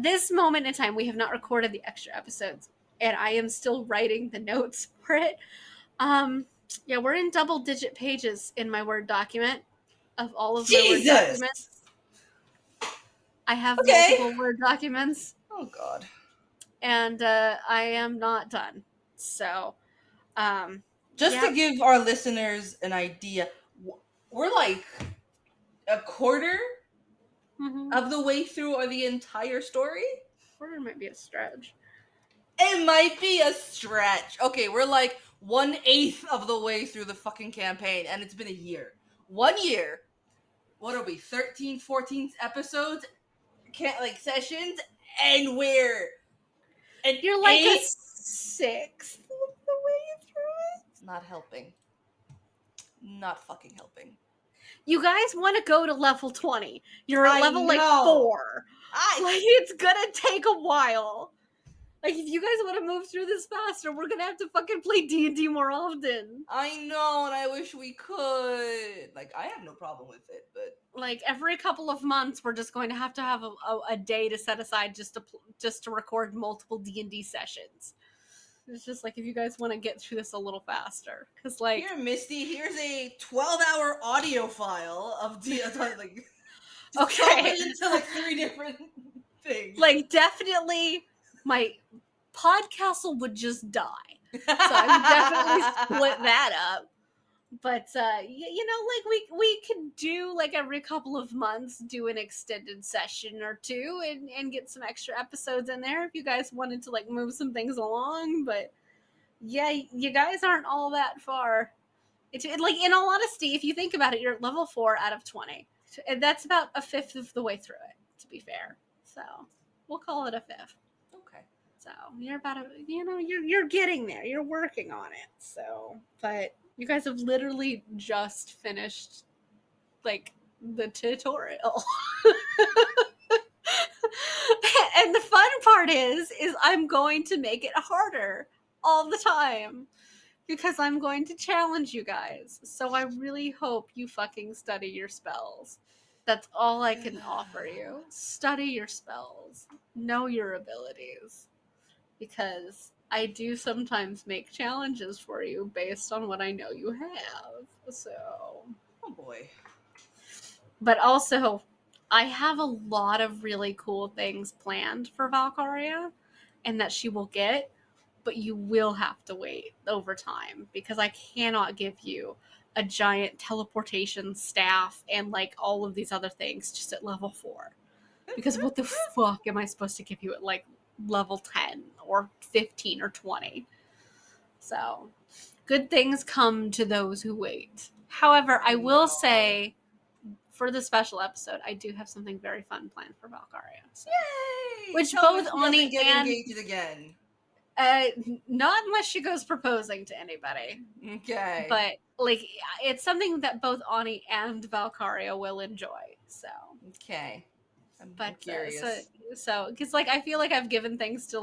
this moment in time, we have not recorded the extra episodes, and I am still writing the notes for it. Yeah, we're in double-digit pages in my Word document of all of my Word documents. I have multiple Word documents. Oh, God. And I am not done. So, just to give our listeners an idea, we're like a quarter of the way through or the entire story. Quarter might be a stretch. It might be a stretch. Okay, we're like 1/8 of the way through the fucking campaign, and it's been a year. 1 year. What are we? 13, 14 episodes? Sessions, and you're like a sixth of the way through it. Not helping. Not fucking helping. You guys want to go to level 20. You're at level 4. It's gonna take a while. Like, if you guys want to move through this faster, we're gonna have to fucking play D&D more often. I know, and I wish we could. Like, I have no problem with it, but like every couple of months, we're just going to have a day to set aside just to record multiple D&D sessions. It's just like, if you guys want to get through this a little faster, because like here, Misty, here's a 12-hour audio file of like okay into like 3 different things. Like, definitely my Podcastle would just die. So I would definitely split that up. But you know, like we could do like every couple of months do an extended session or two and get some extra episodes in there if you guys wanted to like move some things along. But yeah, you guys aren't all that far. Like, in all honesty, if you think about it, you're at level 4 out of 20. And that's about a fifth of the way through it, to be fair. So we'll call it a fifth. Okay. So you're about you're getting there. You're working on it. So, but you guys have literally just finished like the tutorial. And the fun part is I'm going to make it harder all the time because I'm going to challenge you guys. So I really hope you fucking study your spells. That's all I can offer you. Study your spells. Know your abilities. Because I do sometimes make challenges for you based on what I know you have. So, Oh boy. but also, I have a lot of really cool things planned for Valkaria and that she will get, but you will have to wait over time because I cannot give you a giant teleportation staff and like all of these other things just at level 4. Because what the fuck am I supposed to give you at like level 10 or 15 or 20? So, good things come to those who wait. However, I will say for the special episode, I do have something very fun planned for Valkaria. So. Yay! Which Tell me both she doesn't Ani get and engaged again. not unless she goes proposing to anybody. Okay. But like it's something that both Ani and Valkaria will enjoy. So Okay. I'm but curious. so because like I feel like I've given things to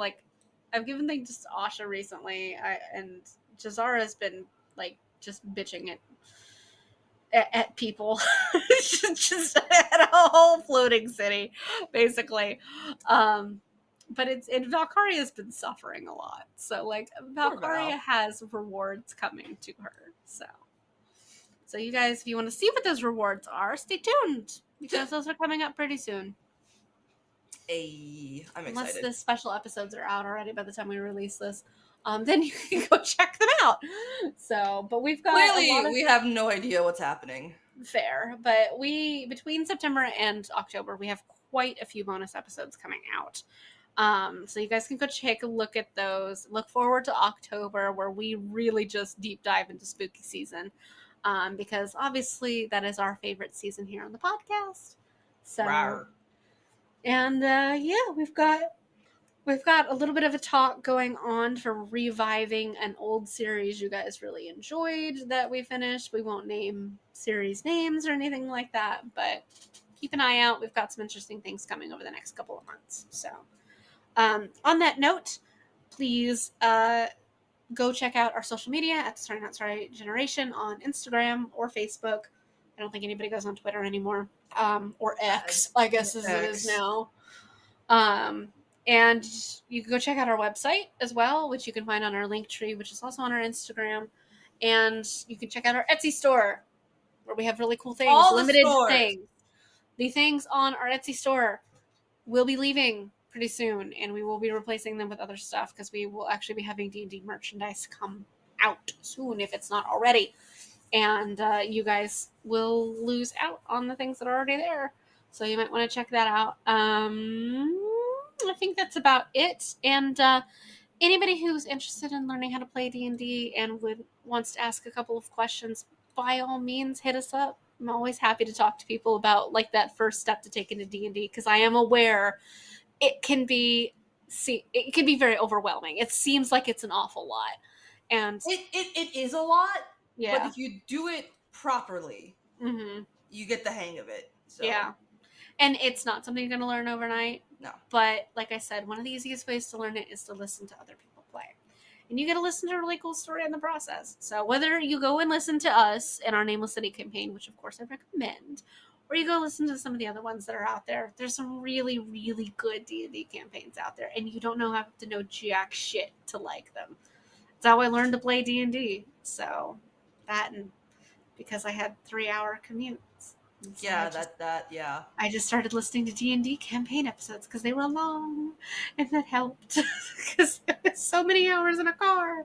Asha recently, and Jazara's been like just bitching at people, just at a whole floating city, basically. But Valkaria has been suffering a lot, so like Poor Val. Valkaria has rewards coming to her. So you guys, if you want to see what those rewards are, stay tuned because those are coming up pretty soon. Hey, I'm Unless excited. the special episodes are out already by the time we release this, then you can go check them out. So, but we've got Clearly, we have no idea what's happening. fair, but between September and October, we have quite a few bonus episodes coming out. So you guys can go take a look at those. Look forward to October, where we really just deep dive into spooky season, because obviously that is our favorite season here on the podcast. So, Rawr. and yeah, we've got a little bit of a talk going on for reviving an old series you guys really enjoyed that we finished. We won't name series names or anything like that, but keep an eye out. We've got some interesting things coming over the next couple of months. So, on that note, please go check out our social media at Starting Not Sorry Generation on Instagram or Facebook. I don't think anybody goes on Twitter anymore, or X, I guess as it is now. And you can go check out our website as well, which you can find on our link tree, which is also on our Instagram. And you can check out our Etsy store, where we have really cool things, All the limited stores. things. The things on our Etsy store will be leaving pretty soon, and we will be replacing them with other stuff because we will actually be having D&D merchandise come out soon if it's not already. And you guys will lose out on the things that are already there. So you might want to check that out. I think that's about it. And anybody who's interested in learning how to play D&D and wants to ask a couple of questions, by all means, hit us up. I'm always happy to talk to people about like that first step to take into D&D because I am aware it can be very overwhelming. It seems like it's an awful lot, and it is a lot. yeah, But if you do it properly, you get the hang of it. So. Yeah. And it's not something you're going to learn overnight. No. But like I said, one of the easiest ways to learn it is to listen to other people play. And you get to listen to a really cool story in the process. So whether you go and listen to us in our Nameless City campaign, which of course I recommend, or you go listen to some of the other ones that are out there, there's some really, really good D&D campaigns out there. And you don't have to know jack shit to like them. That's how I learned to play D&D. So that, and because I had 3-hour commutes. So yeah. I just started listening to D&D campaign episodes because they were long, and that helped because it was so many hours in a car.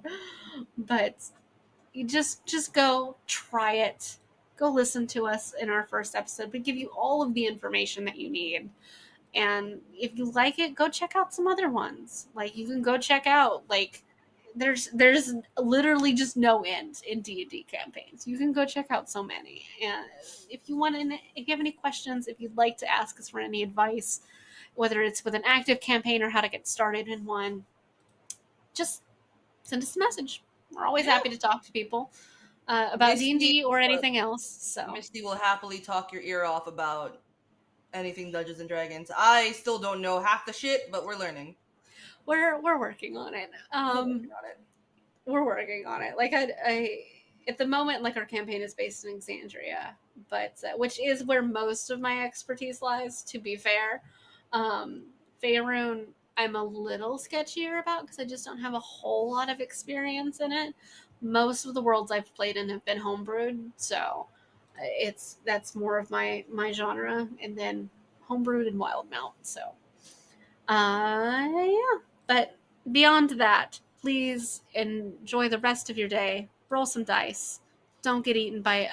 But you just go try it. Go listen to us in our first episode. We give you all of the information that you need. And if you like it, go check out some other ones. Like you can go check out like there's literally just no end in D&D campaigns. You can go check out so many. And if you have any questions, if you'd like to ask us for any advice, whether it's with an active campaign or how to get started in one, just send us a message. We're always happy to talk to people about Misty, D&D or anything else. So Misty will happily talk your ear off about anything Dungeons and Dragons. I still don't know half the shit, but we're learning. we're working on it. We're working on it. Like I at the moment, like our campaign is based in Exandria, but which is where most of my expertise lies. To be fair, Faerun, I'm a little sketchier about because I just don't have a whole lot of experience in it. Most of the worlds I've played in have been homebrewed, so that's more of my genre, and then homebrewed and wild mount. So, yeah. But beyond that, please enjoy the rest of your day. Roll some dice. Don't get eaten by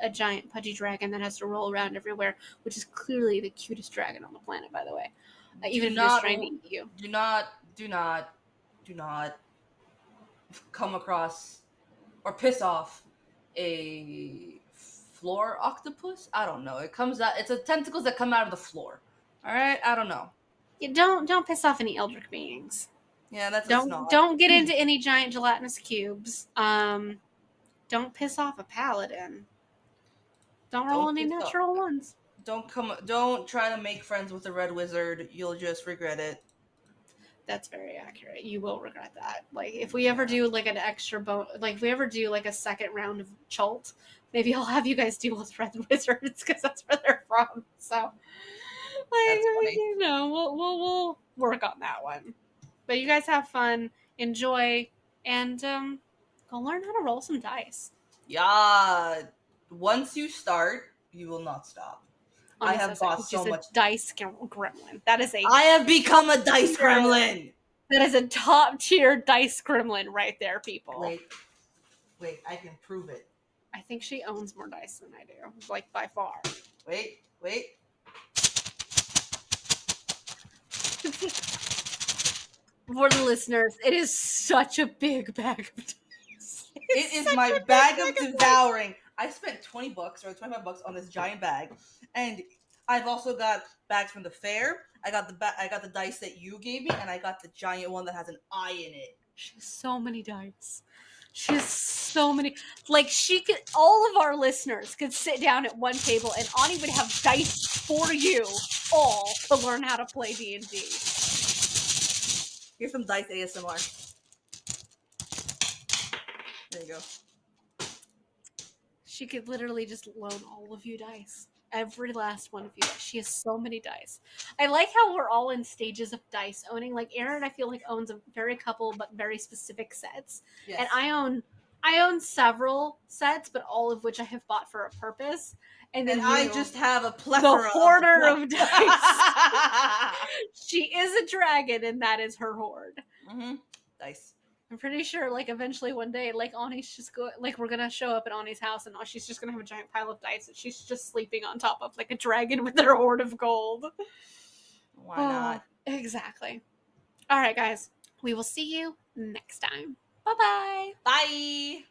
a giant pudgy dragon that has to roll around everywhere, which is clearly the cutest dragon on the planet, by the way. Even if it is trying to eat you. Do not come across or piss off a floor octopus. I don't know. It comes out. It's a tentacles that come out of the floor. All right. I don't know. Yeah, don't piss off any eldritch beings. Yeah, that's don't get into any giant gelatinous cubes. Don't piss off a paladin. Don't roll any natural ones. Don't try to make friends with a red wizard. You'll just regret it. That's very accurate. You will regret that. Like if we ever do like an extra like if we ever do like a second round of Chult, maybe I'll have you guys deal with red wizards because that's where they're from. So, like you know, we'll work on that one. But you guys have fun, enjoy, and go learn how to roll some dice. Yeah, once you start, you will not stop. I have bought so much dice gremlin. That is a. I have become a dice gremlin. That is a top tier dice gremlin right there, people. Wait, I can prove it. I think she owns more dice than I do, like by far. Wait. For the listeners, it is such a big bag of dice. It is my bag of devouring. I spent $20 or $25 on this giant bag, and I've also got bags from the fair. I got the dice that you gave me, and I got the giant one that has an eye in it. She has so many dice. She has so many. Like all of our listeners could sit down at one table, and Ani would have dice for you all to learn how to play D&D. Here's some dice ASMR. There you go. She could literally just loan all of you dice. Every last one of you. She has so many dice. I like how we're all in stages of dice owning. Like Aaron, I feel like owns a very couple but very specific sets. Yes. And I own several sets, but all of which I have bought for a purpose. And then I just have a plethora. The hoarder of dice. She is a dragon, and that is her hoard. Mm-hmm. Dice. I'm pretty sure, like, eventually one day, like, Ani's just we're gonna show up at Ani's house, and she's just gonna have a giant pile of dice that she's just sleeping on top of, like a dragon with her hoard of gold. Why not? Exactly. All right, guys. We will see you next time. Bye-bye. Bye.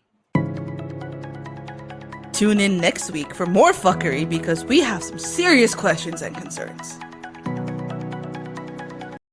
Tune in next week for more fuckery because we have some serious questions and concerns.